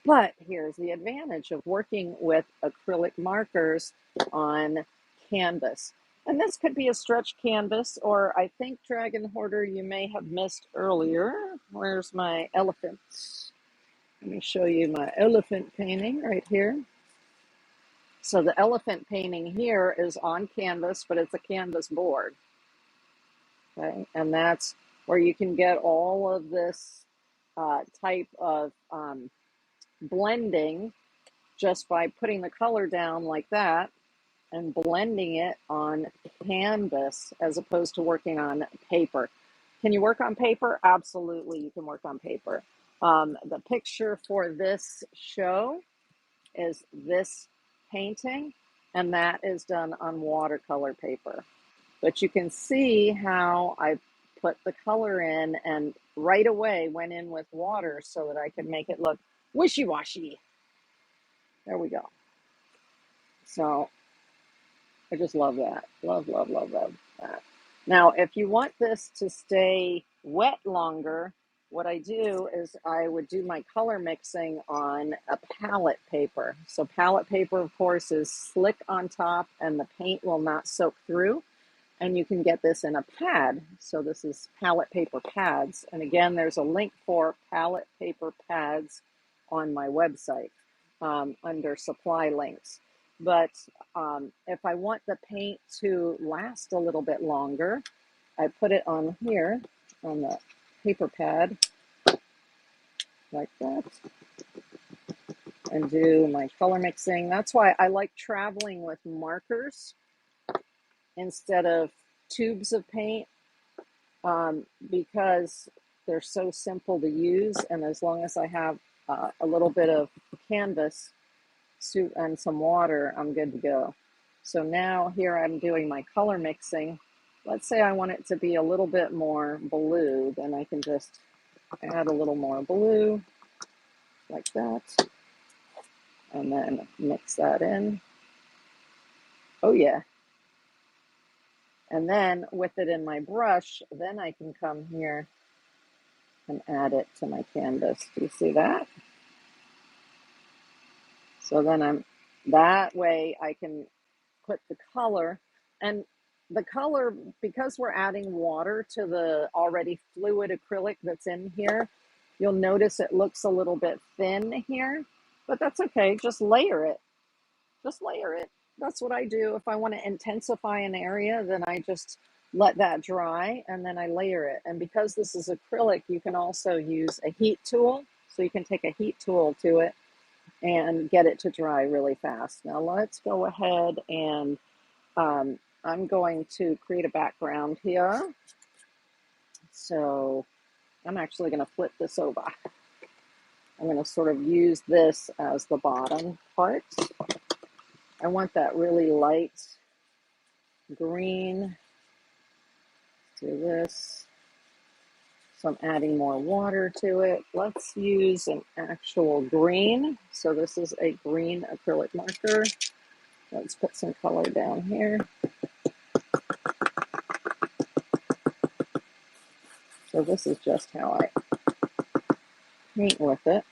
But here's the advantage of working with acrylic markers on canvas. And this could be a stretch canvas, or I think, Dragon Hoarder, you may have missed earlier. Where's my elephant? Let me show you my elephant painting right here. So the elephant painting here is on canvas, but it's a canvas board. Okay, and that's where you can get all of this type of blending just by putting the color down like that and blending it on canvas as opposed to working on paper. Can you work on paper? Absolutely, you can work on paper. The picture for this show is this painting, and that is done on watercolor paper. But you can see how I put the color in and right away went in with water so that I could make it look wishy-washy. There we go. So I just love that. Love, love, love, love that. Now, if you want this to stay wet longer, what I do is I would do my color mixing on a palette paper. So palette paper, of course, is slick on top and the paint will not soak through. And you can get this in a pad. So this is palette paper pads. And again, there's a link for palette paper pads on my website under supply links. But if I want the paint to last a little bit longer, I put it on here on the paper pad like that and do my color mixing. That's why I like traveling with markers instead of tubes of paint because they're so simple to use, and as long as I have a little bit of canvas and some water, I'm good to go. So now here I'm doing my color mixing. Let's say I want it to be a little bit more blue, then I can just add a little more blue like that and then mix that in. Oh yeah. And then with it in my brush, then I can come here and add it to my canvas. Do you see that? So then that way I can put the color, and the color, because we're adding water to the already fluid acrylic that's in here, you'll notice it looks a little bit thin here, but that's okay. Just layer it. Just layer it. That's what I do. If I want to intensify an area, then I just let that dry and then I layer it. And because this is acrylic, you can also use a heat tool. So you can take a heat tool to it and get it to dry really fast. Now let's go ahead and I'm going to create a background here. So I'm actually going to flip this over. I'm going to sort of use this as the bottom part. I want that really light green. Do this. So I'm adding more water to it. Let's use an actual green. So this is a green acrylic marker. Let's put some color down here. So this is just how I paint with it.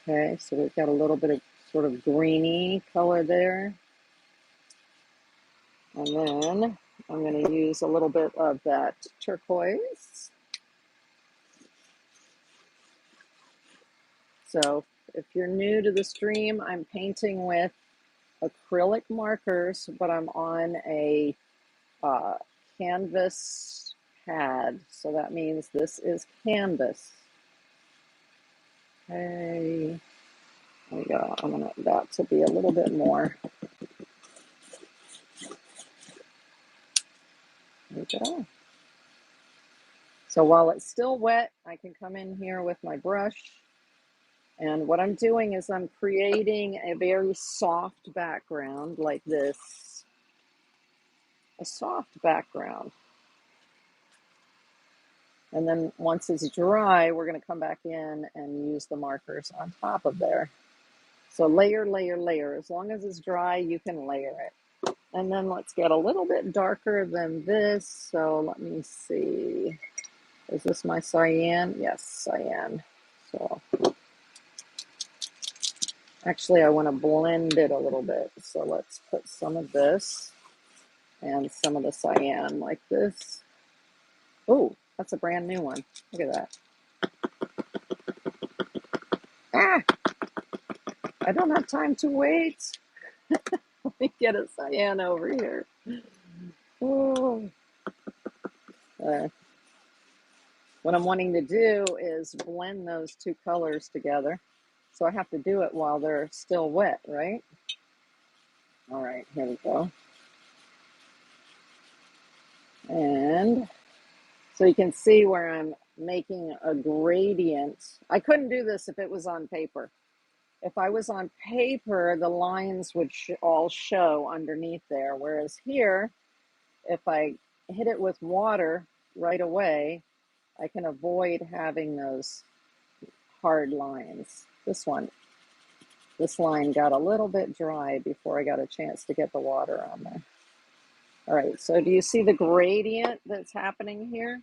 Okay, so we've got a little bit of sort of greeny color there. And then I'm going to use a little bit of that turquoise. So if you're new to the stream, I'm painting with acrylic markers, but I'm on a canvas pad. So that means this is canvas. Okay, there we go. I want that to be a little bit more. There we go. So while it's still wet, I can come in here with my brush. And what I'm doing is I'm creating a very soft background like this. A soft background. And then once it's dry, we're going to come back in and use the markers on top of there. So layer, layer, layer. As long as it's dry, you can layer it. And then let's get a little bit darker than this. So let me see. Is this my cyan? Yes, cyan. So actually, I want to blend it a little bit. So let's put some of this and some of the cyan like this. Oh, that's a brand new one. Look at that. Ah, I don't have time to wait. Let me get a cyan over here. Oh. What I'm wanting to do is blend those two colors together. So I have to do it while they're still wet, right? All right, here we go. And so you can see where I'm making a gradient. I couldn't do this if it was on paper. If I was on paper, the lines would all show underneath there. Whereas here, if I hit it with water right away, I can avoid having those hard lines. This line got a little bit dry before I got a chance to get the water on there. All right, so do you see the gradient that's happening here?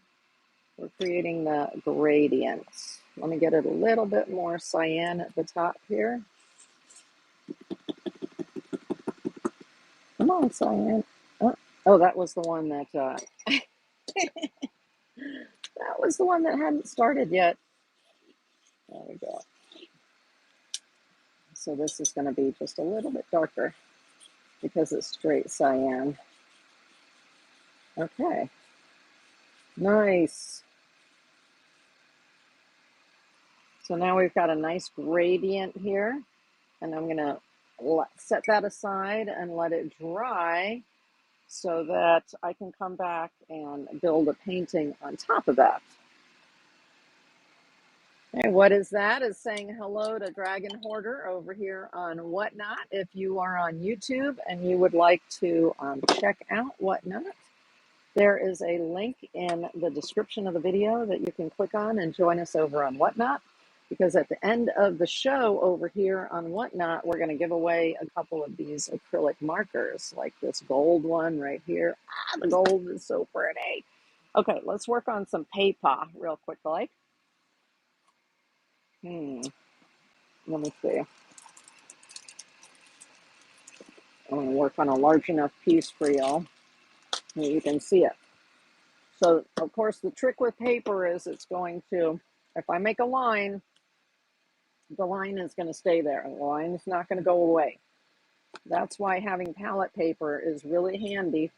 We're creating the gradient. Let me get it a little bit more cyan at the top here. Come on, cyan. Oh, that was the one that that was the one that hadn't started yet. There we go. So this is going to be just a little bit darker because it's straight cyan. Okay. Nice. So now we've got a nice gradient here, and I'm going to set that aside and let it dry so that I can come back and build a painting on top of that. Hey, what is that? Is saying hello to Dragon Hoarder over here on Whatnot. If you are on YouTube and you would like to check out Whatnot, there is a link in the description of the video that you can click on and join us over on Whatnot. Because at the end of the show over here on Whatnot, we're going to give away a couple of these acrylic markers, like this gold one right here. Ah, the gold is so pretty. Okay, let's work on some paper real quick, like. Let me see. I'm going to work on a large enough piece for y'all that you can see it. So, of course, the trick with paper is it's going to, if I make a line, the line is going to stay there. The line is not going to go away. That's why having palette paper is really handy.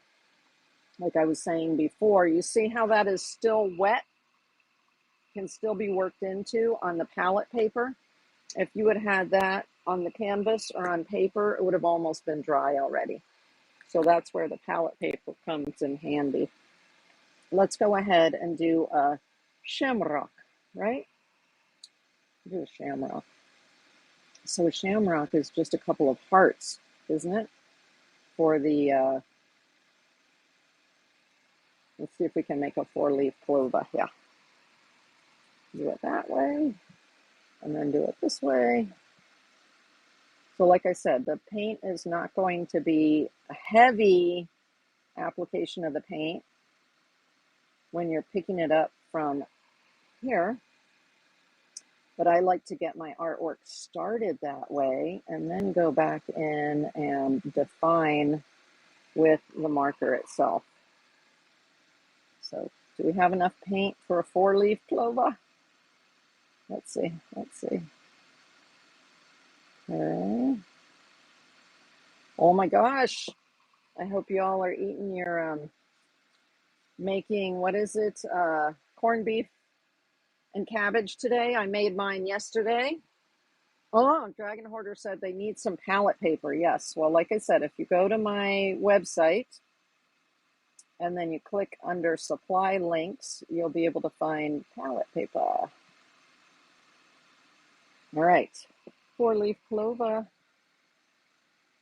Like I was saying before, you see how that is still wet, can still be worked into on the palette paper. If you had had that on the canvas or on paper, it would have almost been dry already. So that's where the palette paper comes in handy. Let's go ahead and do a shamrock, right? Do a shamrock. So a shamrock is just a couple of hearts, isn't it? For the, let's see if we can make a 4-leaf clover. Yeah. Do it that way, and then do it this way. So like I said, the paint is not going to be a heavy application of the paint when you're picking it up from here. But I like to get my artwork started that way and then go back in and define with the marker itself. So do we have enough paint for a 4-leaf clover? Let's see. Okay. Oh my gosh. I hope you all are eating your, making, what is it? Corned beef and cabbage today. I made mine yesterday. Oh, Dragon Hoarder said they need some palette paper. Yes. Well, like I said, if you go to my website and then you click under supply links, you'll be able to find palette paper. All right. 4-leaf clover.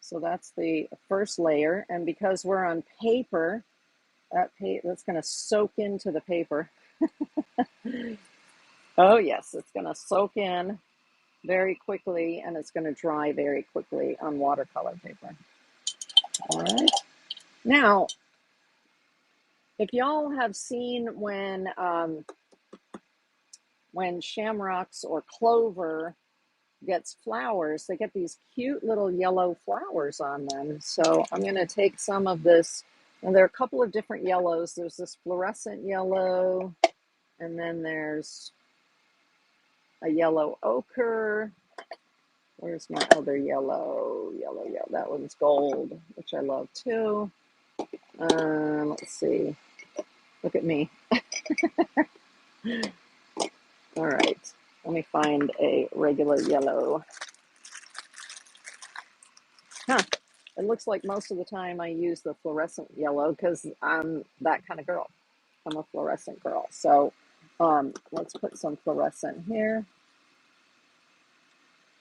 So that's the first layer. And because we're on paper, that's going to soak into the paper. Oh, yes. It's going to soak in very quickly, and it's going to dry very quickly on watercolor paper. All right. Now, if y'all have seen when shamrocks or clover gets flowers, they get these cute little yellow flowers on them. So I'm going to take some of this, and there are a couple of different yellows. There's this fluorescent yellow, and then there's a yellow ochre. Where's my other yellow? Yellow. That one's gold, which I love too. Let's see. Look at me. All right. Let me find a regular yellow. Huh. it looks like most of the time I use the fluorescent yellow because I'm that kind of girl. I'm a fluorescent girl. So let's put some fluorescent here.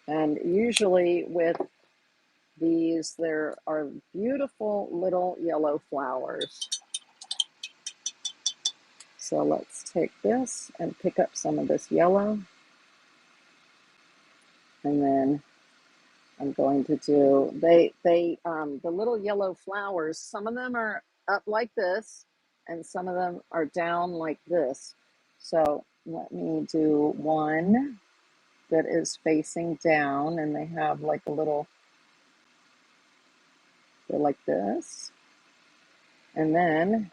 And usually with these, there are beautiful little yellow flowers. So let's take this and pick up some of this yellow. And then I'm going to do, the little yellow flowers, some of them are up like this, and some of them are down like this. So let me do one that is facing down, and they have like a little, they're like this. And then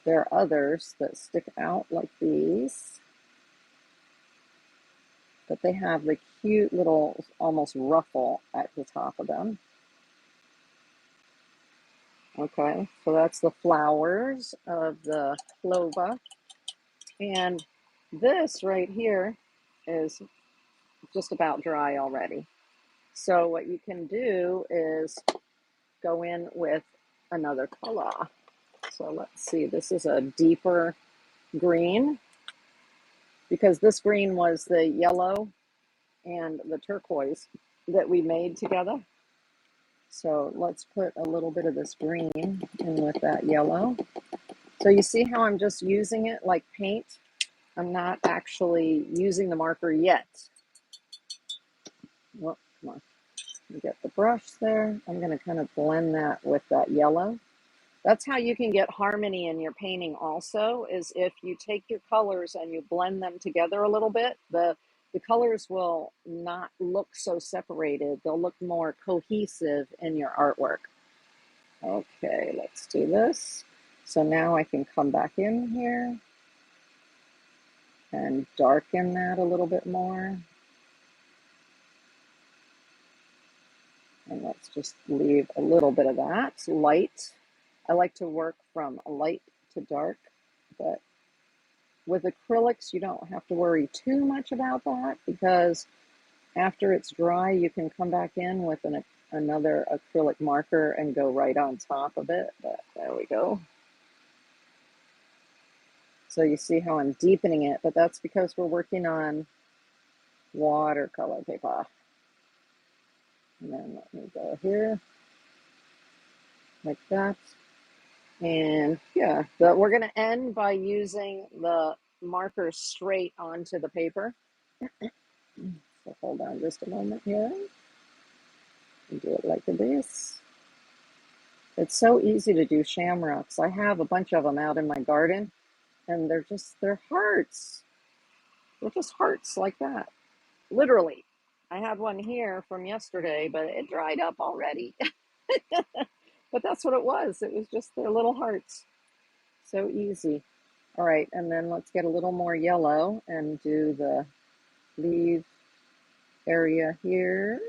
there are others that stick out like these, but they have the cute little almost ruffle at the top of them. Okay, so that's the flowers of the clova. And this right here is just about dry already. So what you can do is go in with another color. So let's see, this is a deeper green because this green was the yellow and the turquoise that we made together. So let's put a little bit of this green in with that yellow. So you see how I'm just using it like paint? I'm not actually using the marker yet. Well, come on, get the brush there. I'm going to kind of blend that with that yellow. That's how you can get harmony in your painting also, is if you take your colors and you blend them together a little bit, the colors will not look so separated. They'll look more cohesive in your artwork. Okay, let's do this. So now I can come back in here and darken that a little bit more. And let's just leave a little bit of that light. I like to work from light to dark, but with acrylics, you don't have to worry too much about that because after it's dry, you can come back in with another acrylic marker and go right on top of it. But there we go. So you see how I'm deepening it, but that's because we're working on watercolor paper. And then let me go here, like that. And yeah, we're going to end by using the marker straight onto the paper. So hold on just a moment here. And do it like this. It's so easy to do shamrocks. I have a bunch of them out in my garden, and they're hearts. They're just hearts like that. Literally. I had one here from yesterday, but it dried up already. But that's what it was. It was just their little hearts. So easy. All right, and then let's get a little more yellow and do the leaf area here.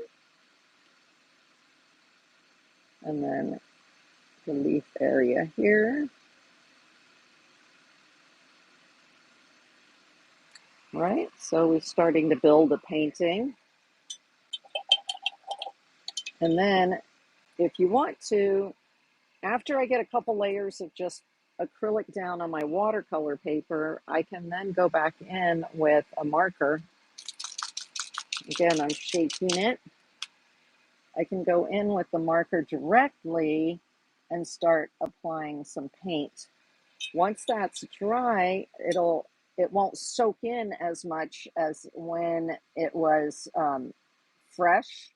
And then the leaf area here. Right, so we're starting to build a painting. And then if you want to, after I get a couple layers of just acrylic down on my watercolor paper, I can then go back in with a marker. Again, I'm shaking it. I can go in with the marker directly and start applying some paint. Once that's dry, it won't soak in as much as when it was fresh.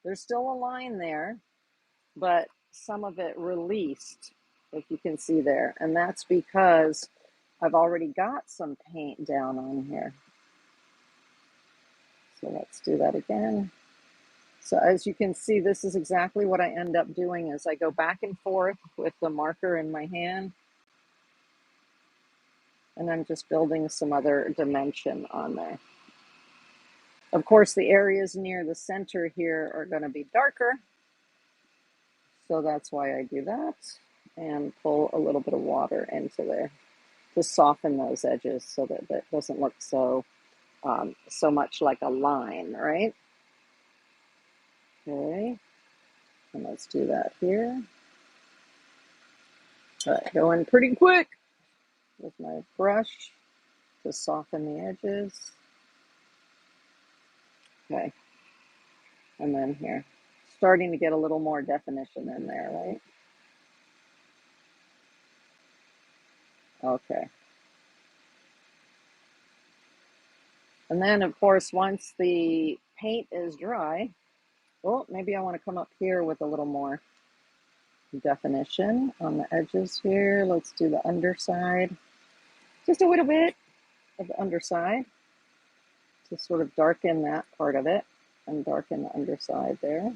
There's still a line there, but some of it released, if you can see there. And that's because I've already got some paint down on here. So let's do that again. So as you can see, this is exactly what I end up doing is I go back and forth with the marker in my hand. And I'm just building some other dimension on there. Of course, the areas near the center here are going to be darker. So that's why I do that. And pull a little bit of water into there to soften those edges so that that doesn't look so much like a line, right? Okay, and let's do that here. But going pretty quick with my brush to soften the edges. Okay, and then here, starting to get a little more definition in there, right? Okay. And then, of course, once the paint is dry, well, maybe I want to come up here with a little more definition on the edges here. Let's do the underside. Just a little bit of the underside to sort of darken that part of it and darken the underside there.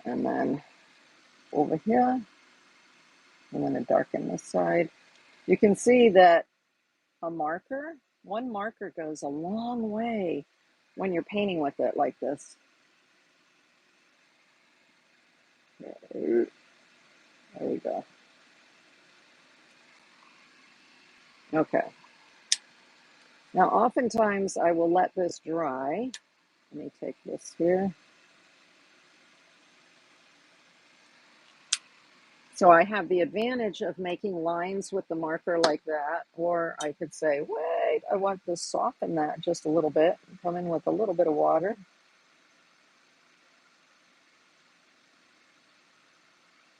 And then over here, I'm going to darken this side. You can see that one marker goes a long way when you're painting with it like this. There we go. Okay. Now, oftentimes I will let this dry. Let me take this here. So I have the advantage of making lines with the marker like that, or I could say, wait, I want to soften that just a little bit, come in with a little bit of water.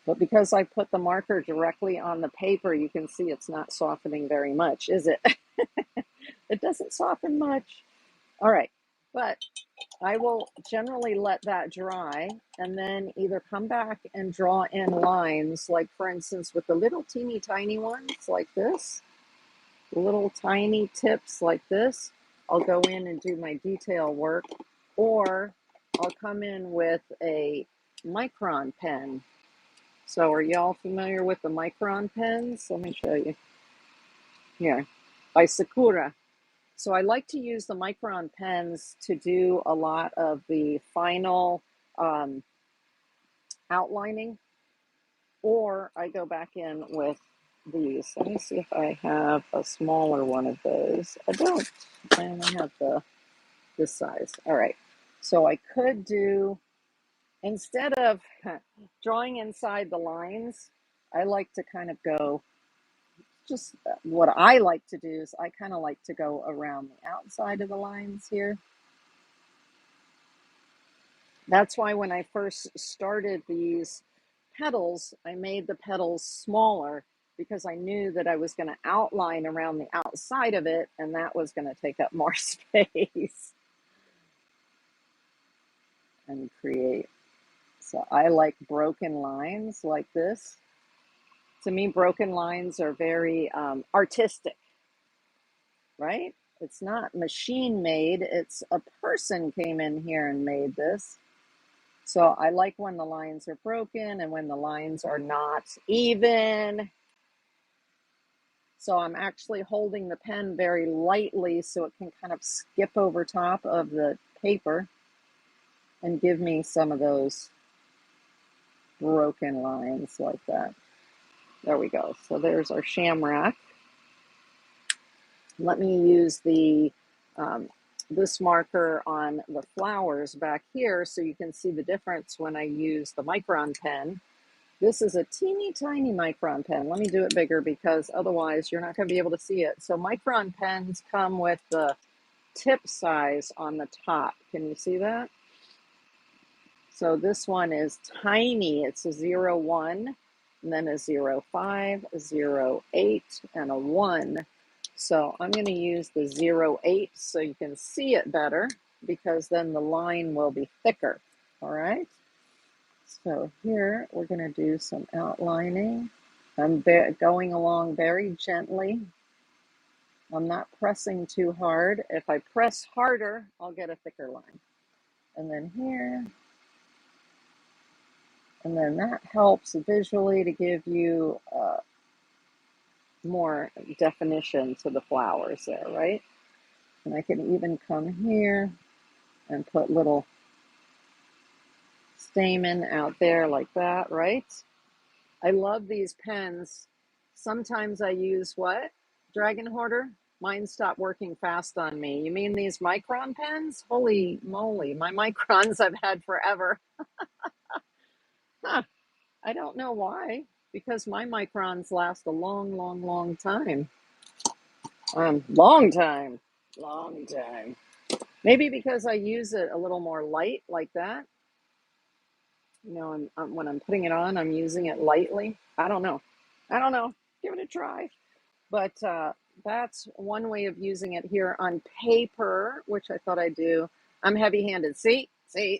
But because I put the marker directly on the paper, you can see it's not softening very much, is it? It doesn't soften much. All right, but I will generally let that dry and then either come back and draw in lines, like for instance, with the little teeny tiny ones like this, little tiny tips like this, I'll go in and do my detail work, or I'll come in with a micron pen. So are y'all familiar with the micron pens? Let me show you. Here, by Sakura. So I like to use the micron pens to do a lot of the final outlining, or I go back in with these. Let me see if I have a smaller one of those. I don't. I only have this size. All right. So I could do, instead of drawing inside the lines, I like to kind of go, just what I like to do is I kind of like to go around the outside of the lines here. That's why when I first started these petals, I made the petals smaller because I knew that I was going to outline around the outside of it, and that was going to take up more space and create. So I like broken lines like this. To me, broken lines are very artistic, right? It's not machine made. It's a person came in here and made this. So I like when the lines are broken and when the lines are not even. So I'm actually holding the pen very lightly so it can kind of skip over top of the paper and give me some of those broken lines like that. There we go. So there's our shamrock. Let me use the this marker on the flowers back here so you can see the difference when I use the micron pen. This is a teeny tiny micron pen. Let me do it bigger because otherwise you're not going to be able to see it. So micron pens come with the tip size on the top. Can you see that? So this one is tiny. It's a 0.1, and then a 0.5, a 0.8, and a 1. So I'm going to use the 0.8 so you can see it better, because then the line will be thicker. All right. So here we're going to do some outlining. I'm going along very gently. I'm not pressing too hard. If I press harder, I'll get a thicker line. And then here. And then that helps visually to give you more definition to the flowers there, right? And I can even come here and put little stamen out there like that, right? I love these pens. Sometimes I use what? Dragon Hoarder? Mine stopped working fast on me. You mean these micron pens? Holy moly, my microns I've had forever. Huh, I don't know why, because my microns last a long, long, long time. Long time, long time. Maybe because I use it a little more light like that. You know, when I'm putting it on, I'm using it lightly. I don't know. I don't know. Give it a try. But that's one way of using it here on paper, which I thought I'd do. I'm heavy-handed. See,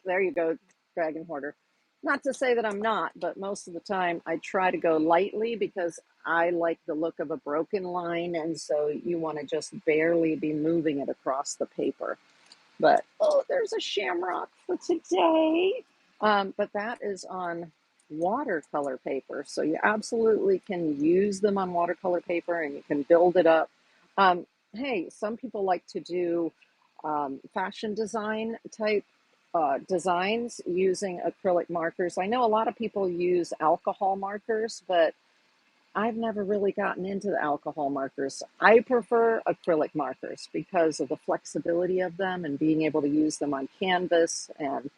there you go, Dragon Hoarder. Not to say that I'm not, but most of the time I try to go lightly because I like the look of a broken line, and so you want to just barely be moving it across the paper. But oh, there's a shamrock for today. But that is on watercolor paper. So you absolutely can use them on watercolor paper and you can build it up. Hey, some people like to do fashion design type designs using acrylic markers. I know a lot of people use alcohol markers, but I've never really gotten into the alcohol markers. I prefer acrylic markers because of the flexibility of them and being able to use them on canvas and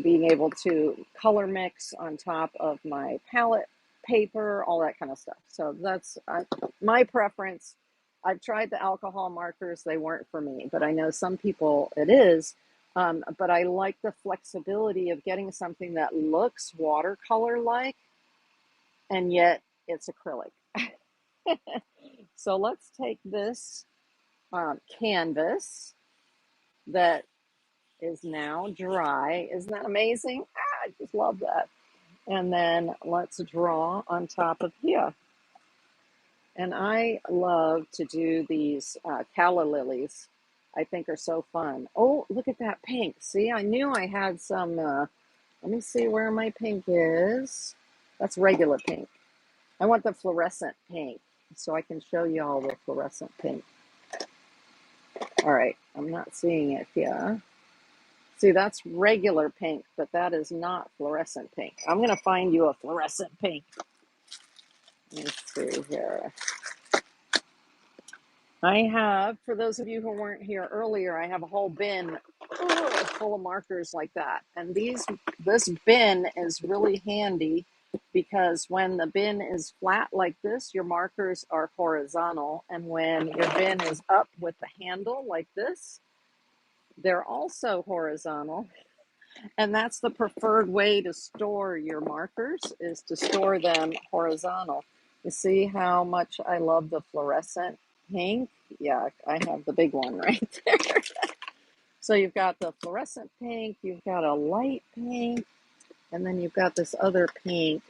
being able to color mix on top of my palette paper, all that kind of stuff. So that's my preference. I've tried the alcohol markers, they weren't for me, but I know some people it is. But I like the flexibility of getting something that looks watercolor like and yet it's acrylic. So let's take this canvas that is now dry. Isn't that amazing? I just love that. And then let's draw on top of here. And I love to do these calla lilies. I think are so fun. Oh, look at that pink. See, I knew I had some, let me see where my pink is. That's regular pink. I want the fluorescent pink so I can show you all the fluorescent pink. All right, I'm not seeing it here. See, that's regular pink, but that is not fluorescent pink. I'm going to find you a fluorescent pink. Let's see here. I have, for those of you who weren't here earlier, I have a whole bin full of markers like that. And this bin is really handy because when the bin is flat like this, your markers are horizontal. And when your bin is up with the handle like this, they're also horizontal. And that's the preferred way to store your markers, is to store them horizontal. You see how much I love the fluorescent pink? Yeah, I have the big one right there. So you've got the fluorescent pink, you've got a light pink, and then you've got this other pink.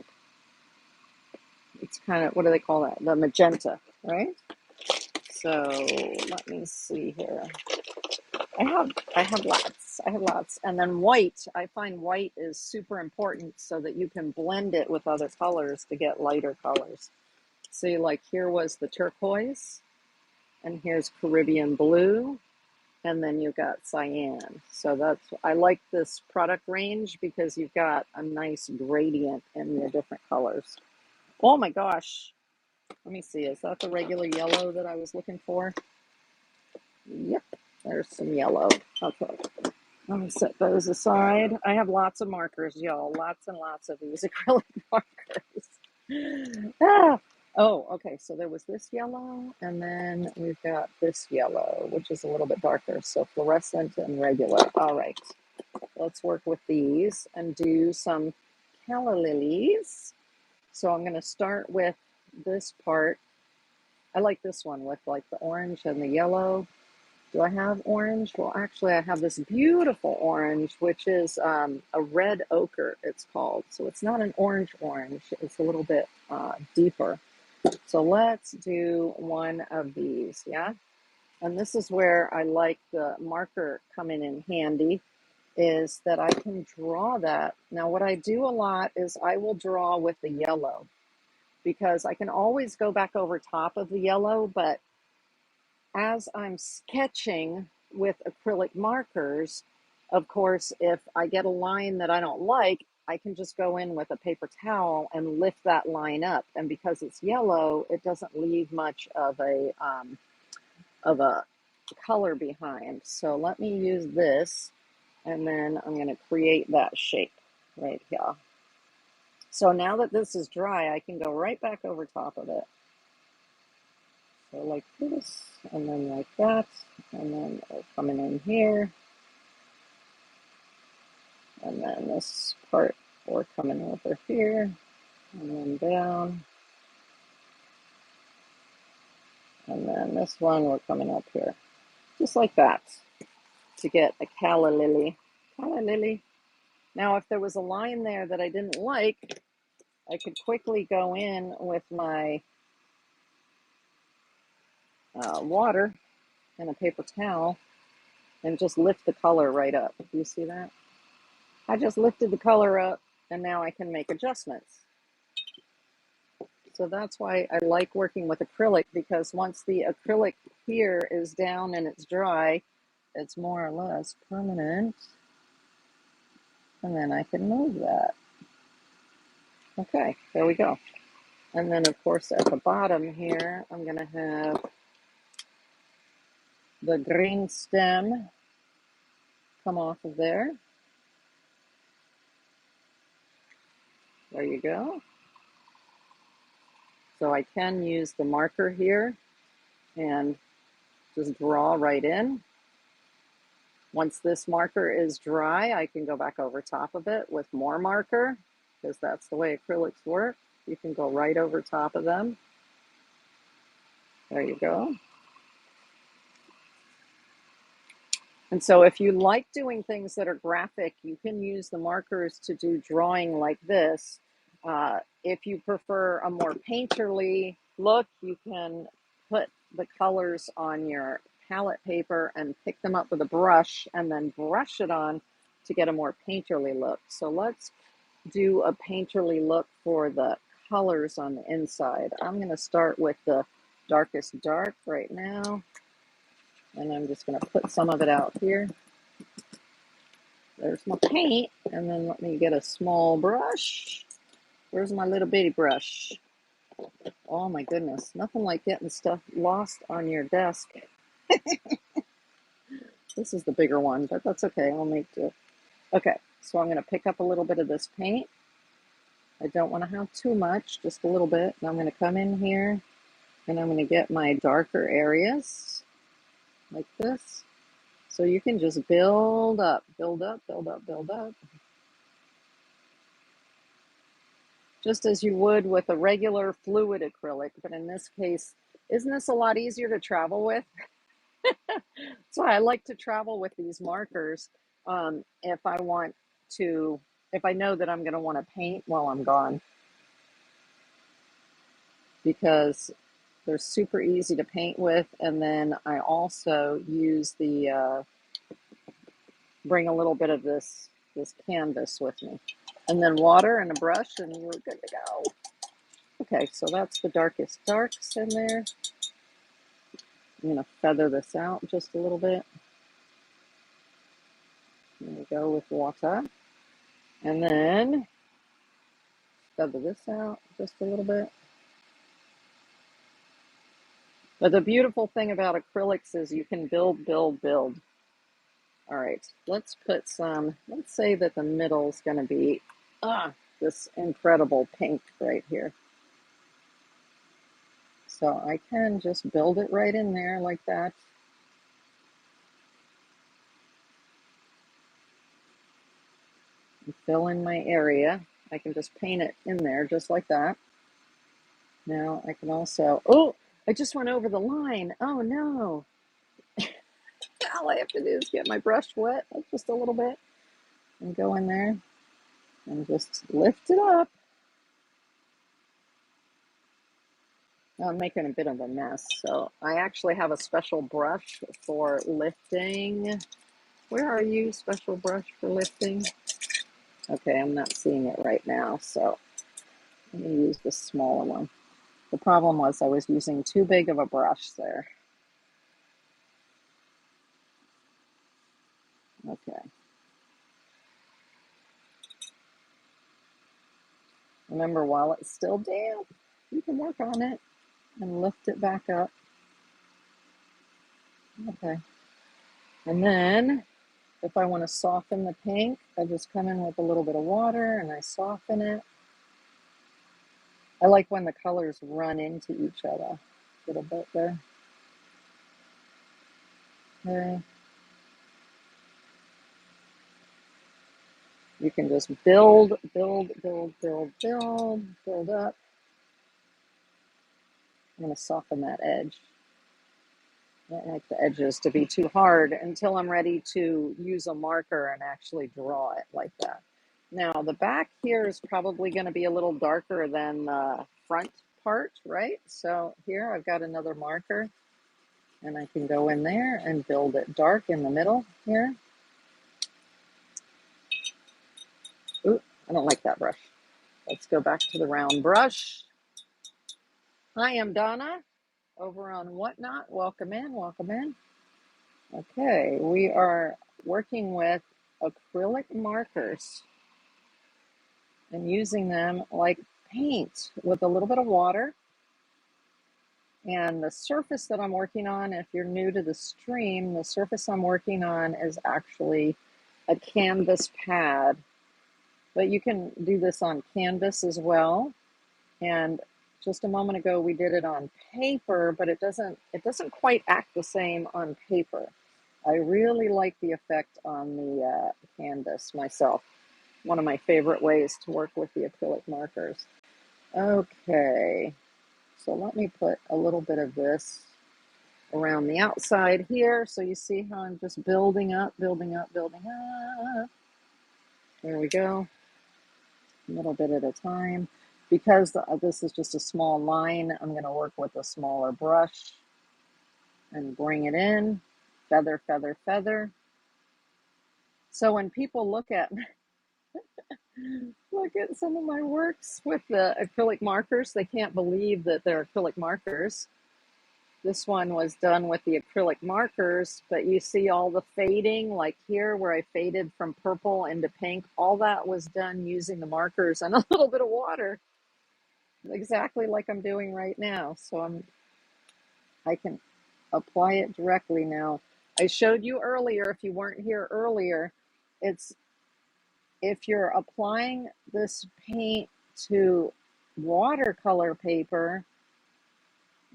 It's kind of, what do they call that? The magenta, right? So let me see here. I have lots. I have lots. And then white, I find white is super important so that you can blend it with other colors to get lighter colors. See, like here was the turquoise, and here's Caribbean blue, and then you've got cyan. So I like this product range because you've got a nice gradient in the different colors. Oh my gosh. Let me see, is that the regular yellow that I was looking for? Yep, there's some yellow. Okay. Let me set those aside. I have lots of markers, y'all. Lots and lots of these acrylic markers. Oh, okay. So there was this yellow, and then we've got this yellow, which is a little bit darker. So fluorescent and regular. All right. Let's work with these and do some calla lilies. So I'm going to start with this part. I like this one with like the orange and the yellow. Do I have orange? Well, actually, I have this beautiful orange, which is a red ochre, it's called. So it's not an orange, it's a little bit deeper. So let's do one of these, yeah? And this is where I like the marker coming in handy, is that I can draw that. Now, what I do a lot is I will draw with the yellow because I can always go back over top of the yellow, but as I'm sketching with acrylic markers, of course, if I get a line that I don't like, I can just go in with a paper towel and lift that line up. And because it's yellow, it doesn't leave much of a of a color behind. So let me use this, and then I'm going to create that shape right here. So now that this is dry, I can go right back over top of it. So like this, and then like that, and then coming in here, and then this part we're coming over here, and then down, and then this one we're coming up here, just like that, to get a calla lily. Calla lily. Now, if there was a line there that I didn't like, I could quickly go in with my water and a paper towel and just lift the color right up. Do you see that? I just lifted the color up, and now I can make adjustments. So that's why I like working with acrylic, because once the acrylic here is down and it's dry, it's more or less permanent. And then I can move that. Okay, there we go. And then of course at the bottom here, I'm gonna have the green stem come off of there. There you go. So I can use the marker here and just draw right in. Once this marker is dry, I can go back over top of it with more marker, because that's the way acrylics work. You can go right over top of them. There you go. And so if you like doing things that are graphic, you can use the markers to do drawing like this. If you prefer a more painterly look, you can put the colors on your palette paper and pick them up with a brush and then brush it on to get a more painterly look. So let's do a painterly look for the colors on the inside. I'm going to start with the darkest dark right now. And I'm just going to put some of it out here. There's my paint. And then let me get a small brush. Where's my little bitty brush? Oh my goodness. Nothing like getting stuff lost on your desk. This is the bigger one, but that's okay. I'll make do. Okay, so I'm going to pick up a little bit of this paint. I don't want to have too much, just a little bit. And I'm going to come in here and I'm going to get my darker areas like this. So you can just build up, build up, build up, build up. Just as you would with a regular fluid acrylic, but in this case, isn't this a lot easier to travel with? So I like to travel with these markers if I want to, if I know that I'm going to want to paint while I'm gone, because they're super easy to paint with. And then I also use the, bring a little bit of this canvas with me. And then water and a brush and you're good to go. Okay, so that's the darkest darks in there. I'm going to feather this out just a little bit. There we go with water. And then feather this out just a little bit. But the beautiful thing about acrylics is you can build, build, build. All right, let's put some, let's say that the middle is going to be this incredible pink right here. So I can just build it right in there like that. And fill in my area. I can just paint it in there just like that. Now I can also, oh, I just went over the line. Oh no. All I have to do is get my brush wet just a little bit and go in there and just lift it up. Now I'm making a bit of a mess, so I actually have a special brush for lifting. Where are you, special brush for lifting? Okay, I'm not seeing it right now, so let me use the smaller one. The problem was I was using too big of a brush there. Okay. Remember, while it's still damp, you can work on it and lift it back up. Okay. And then if I want to soften the pink, I just come in with a little bit of water and I soften it. I like when the colors run into each other a little bit there. Okay. You can just build up. I'm going to soften that edge. I don't like the edges to be too hard until I'm ready to use a marker and actually draw it like that. Now, the back here is probably going to be a little darker than the front part, right? So here I've got another marker and I can go in there and build it dark in the middle here. Ooh, I don't like that brush. Let's go back to the round brush. Hi, I'm Donna over on Whatnot. Welcome in, welcome in. Okay, we are working with acrylic markers and using them like paint with a little bit of water. And the surface that I'm working on, if you're new to the stream, the surface I'm working on is actually a canvas pad. But you can do this on canvas as well. And just a moment ago we did it on paper, but it doesn't quite act the same on paper. I really like the effect on the canvas myself. One of my favorite ways to work with the acrylic markers. Okay, so let me put a little bit of this around the outside here. So you see how I'm just building up. There we go, a little bit at a time. Because this is just a small line, I'm going to work with a smaller brush and bring it in, feather, feather, feather. So when people look at some of my works with the acrylic markers, they can't believe that they're acrylic markers. This one was done with the acrylic markers, but you see all the fading, like here where I faded from purple into pink, all that was done using the markers and a little bit of water, exactly like I'm doing right now. So I can apply it directly now. I showed you earlier, if you weren't here earlier, it's if you're applying this paint to watercolor paper,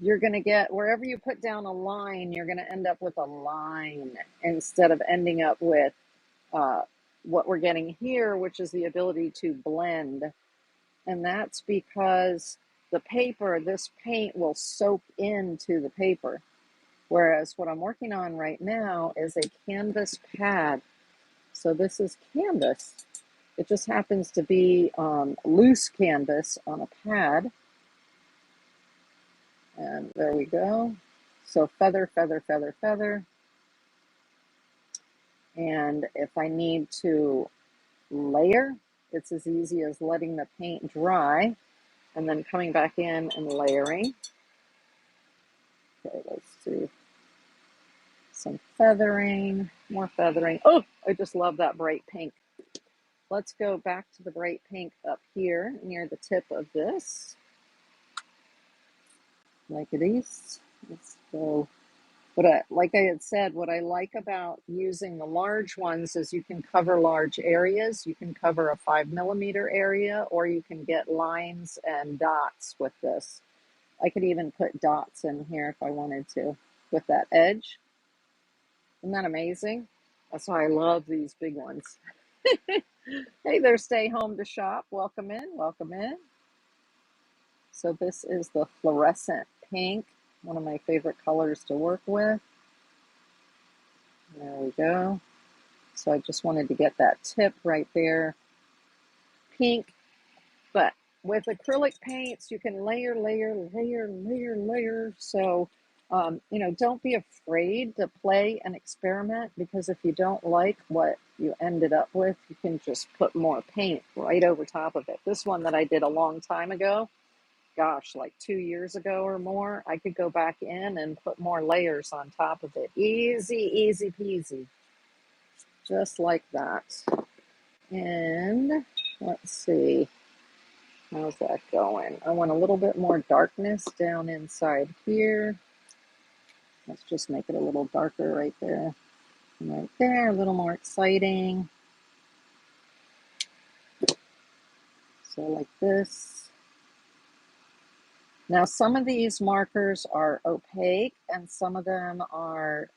you're going to get, wherever you put down a line, you're going to end up with a line instead of ending up with what we're getting here, which is the ability to blend. And that's because the paper, this paint will soak into the paper. Whereas what I'm working on right now is a canvas pad. So this is canvas. It just happens to be loose canvas on a pad. And there we go. So feather, feather, feather, feather. And if I need to layer, it's as easy as letting the paint dry and then coming back in and layering. Okay, let's do some feathering, more feathering. Oh, I just love that bright pink. Let's go back to the bright pink up here near the tip of this. Like these. Let's go. Like I had said, what I like about using the large ones is you can cover large areas. You can cover a 5mm area, or you can get lines and dots with this. I could even put dots in here if I wanted to with that edge. Isn't that amazing? That's why I love these big ones. Hey there, stay home to shop. Welcome in, welcome in. So this is the fluorescent pink, one of my favorite colors to work with. There we go. So I just wanted to get that tip right there. Pink, but with acrylic paints, you can layer, layer, layer, layer, layer. So, you know, don't be afraid to play and experiment, because if you don't like what you ended up with, you can just put more paint right over top of it. This one that I did a long time ago, gosh, like 2 years ago or more, I could go back in and put more layers on top of it. Easy, easy peasy. Just like that. And let's see, how's that going? I want a little bit more darkness down inside here. Let's just make it a little darker right there. And right there, a little more exciting. So like this. Now, some of these markers are opaque and some of them are,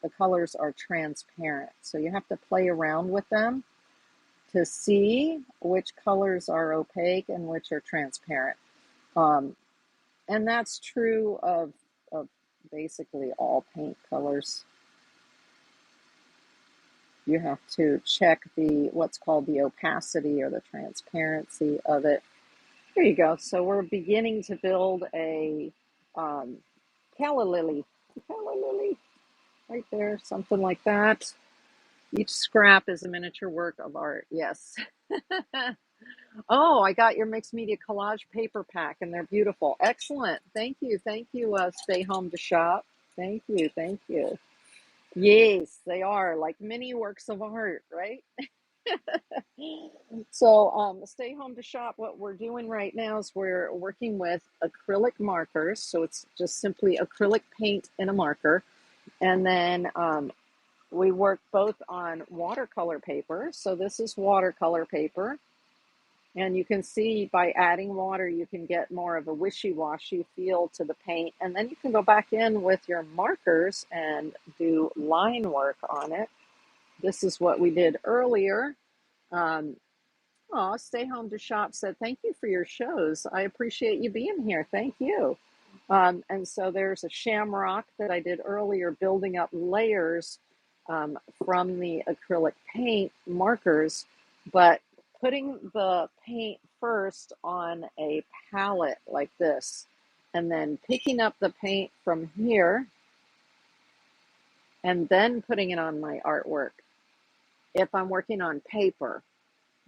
the colors are transparent. So you have to play around with them to see which colors are opaque and which are transparent. Um, and that's true of basically all paint colors. You have to check the what's called the opacity or the transparency of it. There you go. So we're beginning to build a calla lily. Calla lily, right there, something like that. Each scrap is a miniature work of art. Yes. Oh, I got your mixed media collage paper pack, and they're beautiful. Excellent. Thank you. Thank you. Stay home to shop. Thank you. Thank you. Yes, they are like mini works of art, right? So, stay home to shop. What we're doing right now is we're working with acrylic markers. So it's just simply acrylic paint in a marker. And then we work both on watercolor paper. So this is watercolor paper. And you can see by adding water, you can get more of a wishy-washy feel to the paint. And then you can go back in with your markers and do line work on it. This is what we did earlier. Um, Oh, Stay Home to Shop said, thank you for your shows. I appreciate you being here. Thank you. And so there's a shamrock that I did earlier, building up layers from the acrylic paint markers, but putting the paint first on a palette like this, and then picking up the paint from here, and then putting it on my artwork if I'm working on paper.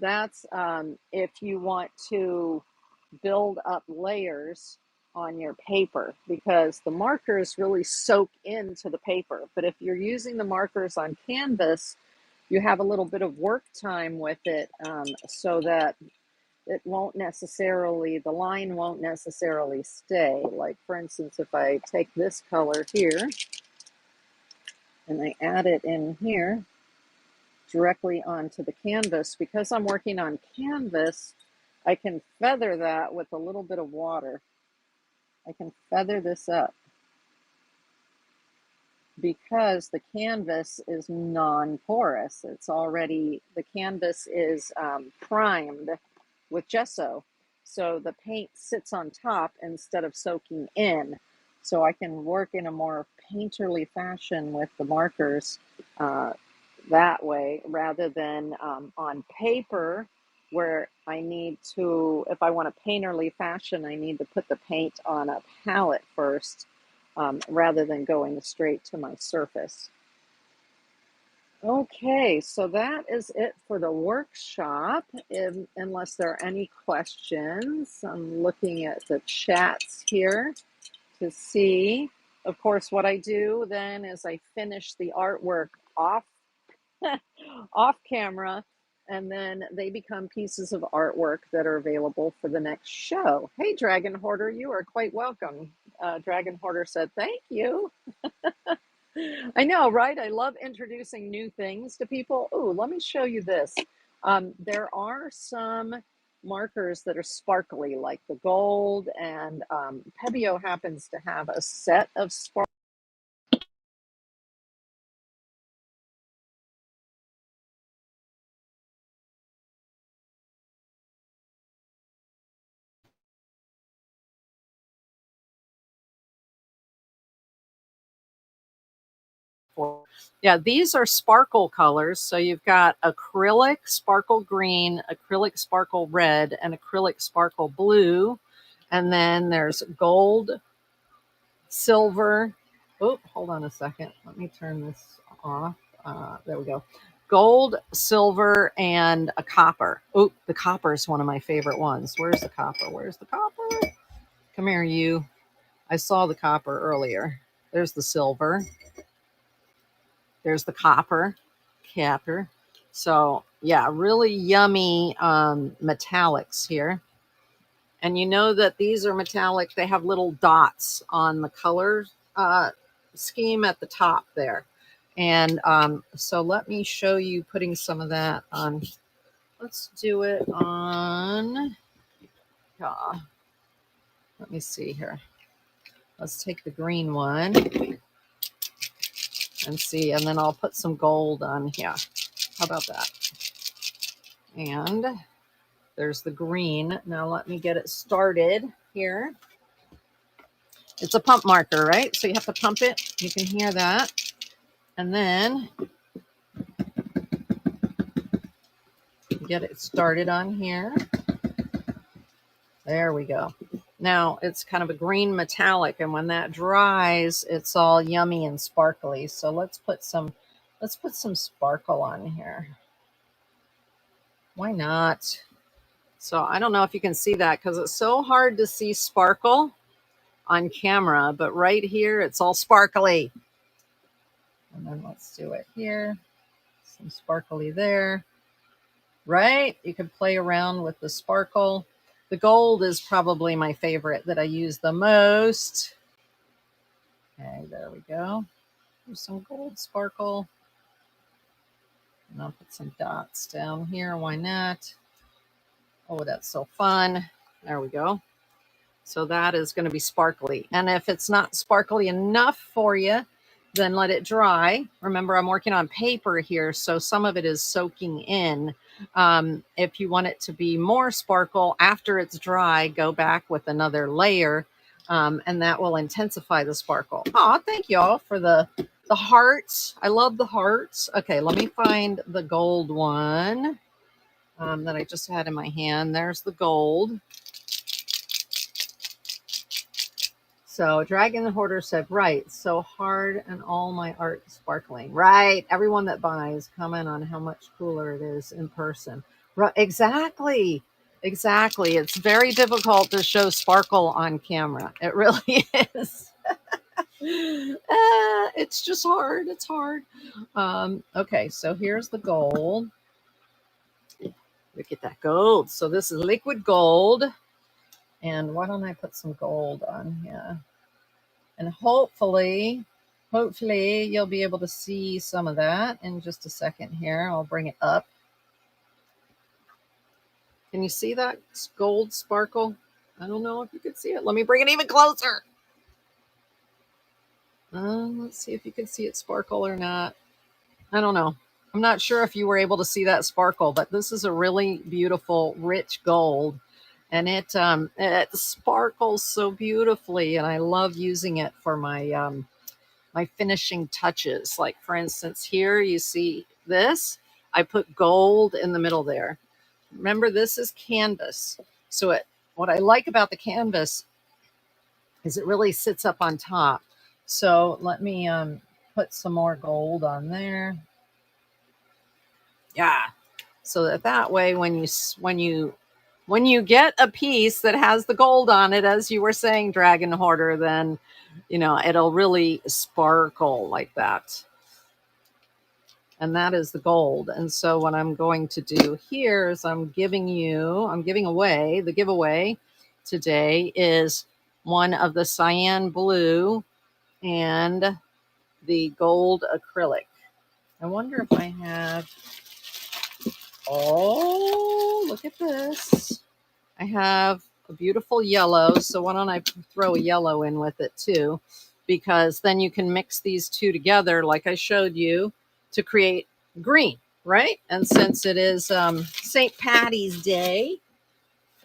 That's if you want to build up layers on your paper because the markers really soak into the paper. But if you're using the markers on canvas, you have a little bit of work time with it so that it won't necessarily, the line won't necessarily stay. Like for instance, if I take this color here and I add it in here, directly onto the canvas. Because I'm working on canvas, I can feather that with a little bit of water. I can feather this up because the canvas is non-porous. It's already, the canvas is primed with gesso. So the paint sits on top instead of soaking in. So I can work in a more painterly fashion with the markers that way rather than on paper where I need to, if I want a painterly fashion, I need to put the paint on a palette first rather than going straight to my surface. Okay, so that is it for the workshop, unless there are any questions. I'm looking at the chats here to see. Of course, what I do then is I finish the artwork off off camera, and then they become pieces of artwork that are available for the next show. Hey, Dragon Hoarder, you are quite welcome. Dragon Hoarder said, thank you. I know, right? I love introducing new things to people. Oh, let me show you this. There are some markers that are sparkly, like the gold, and Pebeo happens to have a set of sparkly. Yeah, these are sparkle colors. So you've got acrylic sparkle green, acrylic sparkle red, and acrylic sparkle blue. And then there's gold, silver. Oh, hold on a second. Let me turn this off. There we go. Gold, silver, and a copper. Oh, the copper is one of my favorite ones. Where's the copper? Where's the copper? Come here, you. I saw the copper earlier. There's the silver. There's the copper. So yeah, really yummy metallics here. And you know that these are metallic. They have little dots on the color scheme at the top there. And so let me show you putting some of that on. Let's do it on, let me see here. Let's take the green one and see, and then I'll put some gold on here. How about that? And there's the green. Now let me get it started here. It's a pump marker, right? So you have to pump it. You can hear that. And then get it started on here. There we go. Now it's kind of a green metallic, and when that dries, it's all yummy and sparkly. So let's put some sparkle on here. Why not? So I don't know if you can see that because it's so hard to see sparkle on camera, but right here it's all sparkly. And then let's do it here. Some sparkly there. Right? You can play around with the sparkle. The gold is probably my favorite that I use the most. Okay, there we go. There's some gold sparkle. And I'll put some dots down here. Why not? Oh, that's so fun. There we go. So that is going to be sparkly. And if it's not sparkly enough for you, then let it dry. Remember, I'm working on paper here, so some of it is soaking in. If you want it to be more sparkle after it's dry, go back with another layer, and that will intensify the sparkle. Oh, thank y'all for the hearts. I love the hearts. Okay, let me find the gold one that I just had in my hand. There's the gold. So Dragon the Hoarder said, right, so hard and all my art sparkling. Right, everyone that buys, comment on how much cooler it is in person. Right, exactly. It's very difficult to show sparkle on camera. It really is. It's just hard. It's hard. Okay, so here's the gold. Look at that gold. So this is liquid gold. And why don't I put some gold on here? And hopefully you'll be able to see some of that in just a second here. I'll bring it up. Can you see that gold sparkle? I don't know if you could see it. Let me bring it even closer. Let's see if you can see it sparkle or not. I don't know. I'm not sure if you were able to see that sparkle, but this is a really beautiful, rich gold. And it sparkles so beautifully, and I love using it for my my finishing touches. Like, for instance, here you see this. I put gold in the middle there. Remember, this is canvas. So what I like about the canvas is it really sits up on top. So let me put some more gold on there. Yeah. So that way, when you get a piece that has the gold on it, as you were saying, Dragon Hoarder, then, it'll really sparkle like that. And that is the gold. And so what I'm going to do here is I'm giving away, the giveaway today is one of the cyan blue and the gold acrylic. I wonder if I have, oh, look at this. I have a beautiful yellow, so why don't I throw a yellow in with it too, because then you can mix these two together like I showed you to create green, right? And since it is St. Patty's Day,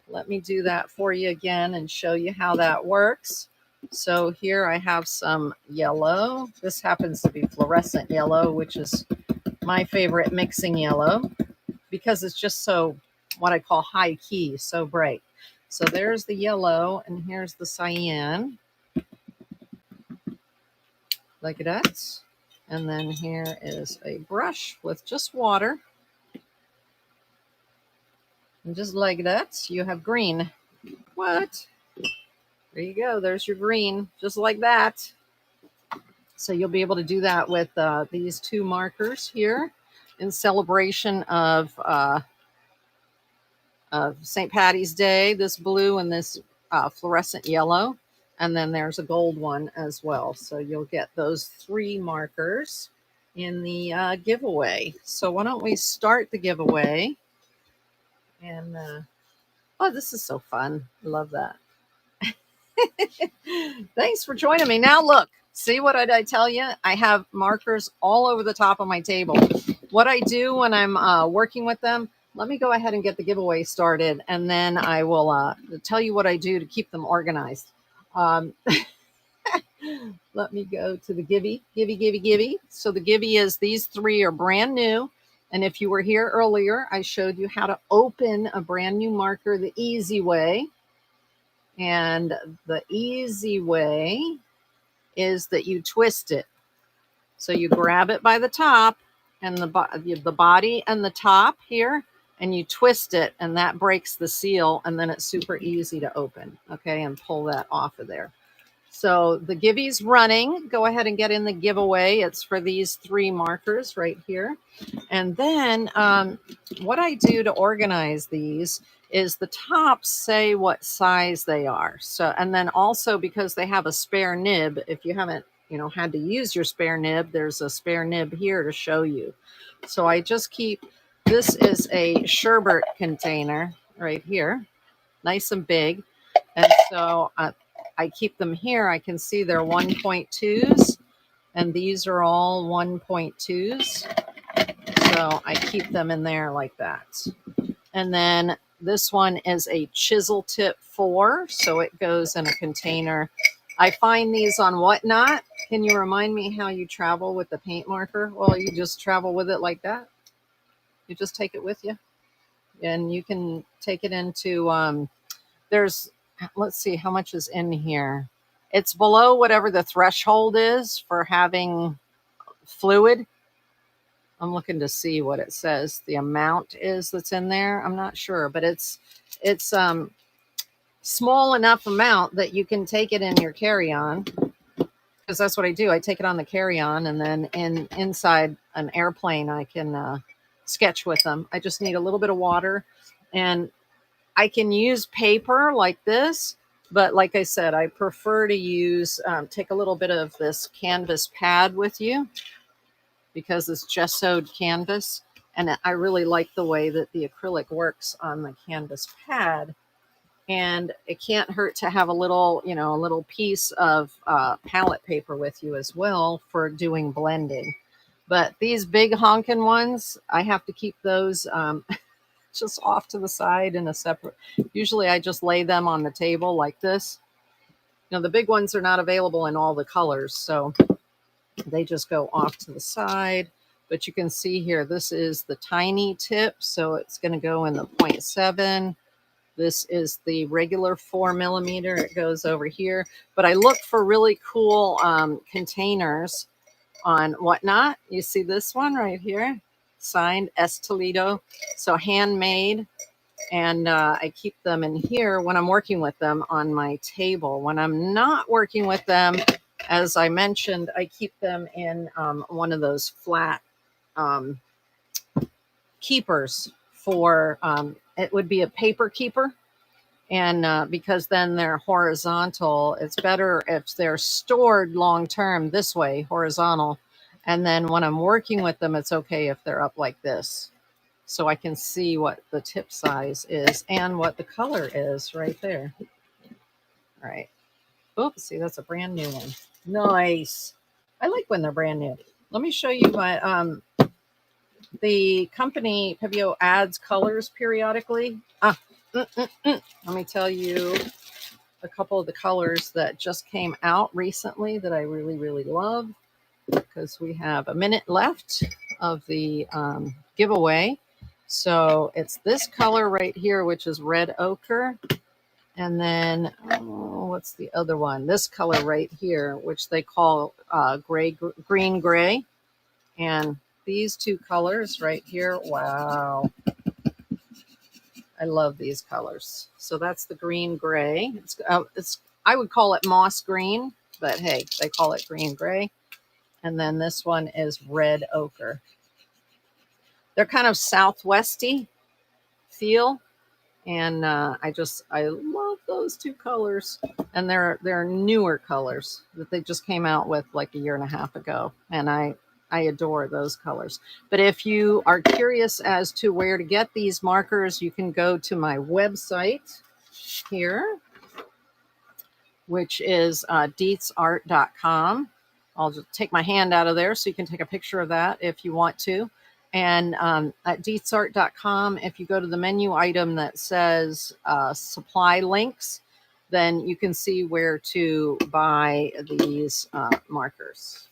let me do that for you again and show you how that works. So here I have some yellow. This happens to be fluorescent yellow, which is my favorite mixing yellow because it's just so, what I call high key, so bright. So there's the yellow, and here's the cyan. Like that. And then here is a brush with just water. And just like that, you have green. What? There you go. There's your green, just like that. So you'll be able to do that with these two markers here in celebration of St. Patty's Day, this blue and this fluorescent yellow. And then there's a gold one as well. So you'll get those 3 markers in the giveaway. So why don't we start the giveaway? And oh, this is so fun. I love that. Thanks for joining me. Now look, see what did I tell you? I have markers all over the top of my table. What I do when I'm working with them, let me go ahead and get the giveaway started, and then I will tell you what I do to keep them organized. Let me go to the Givey. So the Givey is, these 3 are brand new. And if you were here earlier, I showed you how to open a brand new marker the easy way. And the easy way is that you twist it. So you grab it by the top and the body and the top here, and you twist it, and that breaks the seal, and then it's super easy to open. Okay, and pull that off of there. So the Givey's running. Go ahead and get in the giveaway. It's for these 3 markers right here. And then what I do to organize these is the tops say what size they are. So, and then also because they have a spare nib, if you haven't, had to use your spare nib, there's a spare nib here to show you. So I just keep, this is a sherbet container right here, nice and big. And so I keep them here. I can see they're 1.2s, and these are all 1.2s. So I keep them in there like that. And then this one is a chisel tip 4, so it goes in a container. I find these on Whatnot. Can you remind me how you travel with the paint marker? Well, you just travel with it like that. You just take it with you. And you can take it into, there's, let's see how much is in here. It's below whatever the threshold is for having fluid. I'm looking to see what it says the amount is that's in there. I'm not sure, but it's small enough amount that you can take it in your carry-on, because that's what I do. I take it on the carry-on, and then inside an airplane I can sketch with them. I just need a little bit of water, and I can use paper like this, but like I said, I prefer to use, take a little bit of this canvas pad with you, because it's gessoed canvas, and I really like the way that the acrylic works on the canvas pad. And it can't hurt to have a little, a little piece of palette paper with you as well for doing blending. But these big honking ones, I have to keep those just off to the side in a separate, usually I just lay them on the table like this. The big ones are not available in all the colors, so they just go off to the side. But you can see here, this is the tiny tip, so it's going to go in the 0.7. This is the regular 4mm. It goes over here. But I look for really cool containers on Whatnot. You see this one right here, signed S. Toledo, so handmade. And I keep them in here when I'm working with them on my table. When I'm not working with them, as I mentioned, I keep them in one of those flat keepers for, it would be a paper keeper. And because then they're horizontal, it's better if they're stored long term this way, horizontal. And then when I'm working with them, it's okay if they're up like this. So I can see what the tip size is and what the color is right there. All right. Oops, see, that's a brand new one. Nice. I like when they're brand new. Let me show you my, the company Pebeo adds colors periodically. Let me tell you a couple of the colors that just came out recently that I really, really love, because we have a minute left of the giveaway. So it's this color right here, which is red ochre. And then, what's the other one? This color right here, which they call green gray. And these 2 colors right here, wow. I love these colors. So that's the green gray. It's I would call it moss green, but hey, they call it green gray. And then this one is red ochre. They're kind of southwesty feel. And I love those two colors, and they're newer colors that they just came out with like a year and a half ago, and I adore those colors. But if you are curious as to where to get these markers, you can go to my website here, which is deetsart.com. I'll just take my hand out of there so you can take a picture of that if you want to. And at deetsart.com, if you go to the menu item that says supply links, then you can see where to buy these markers.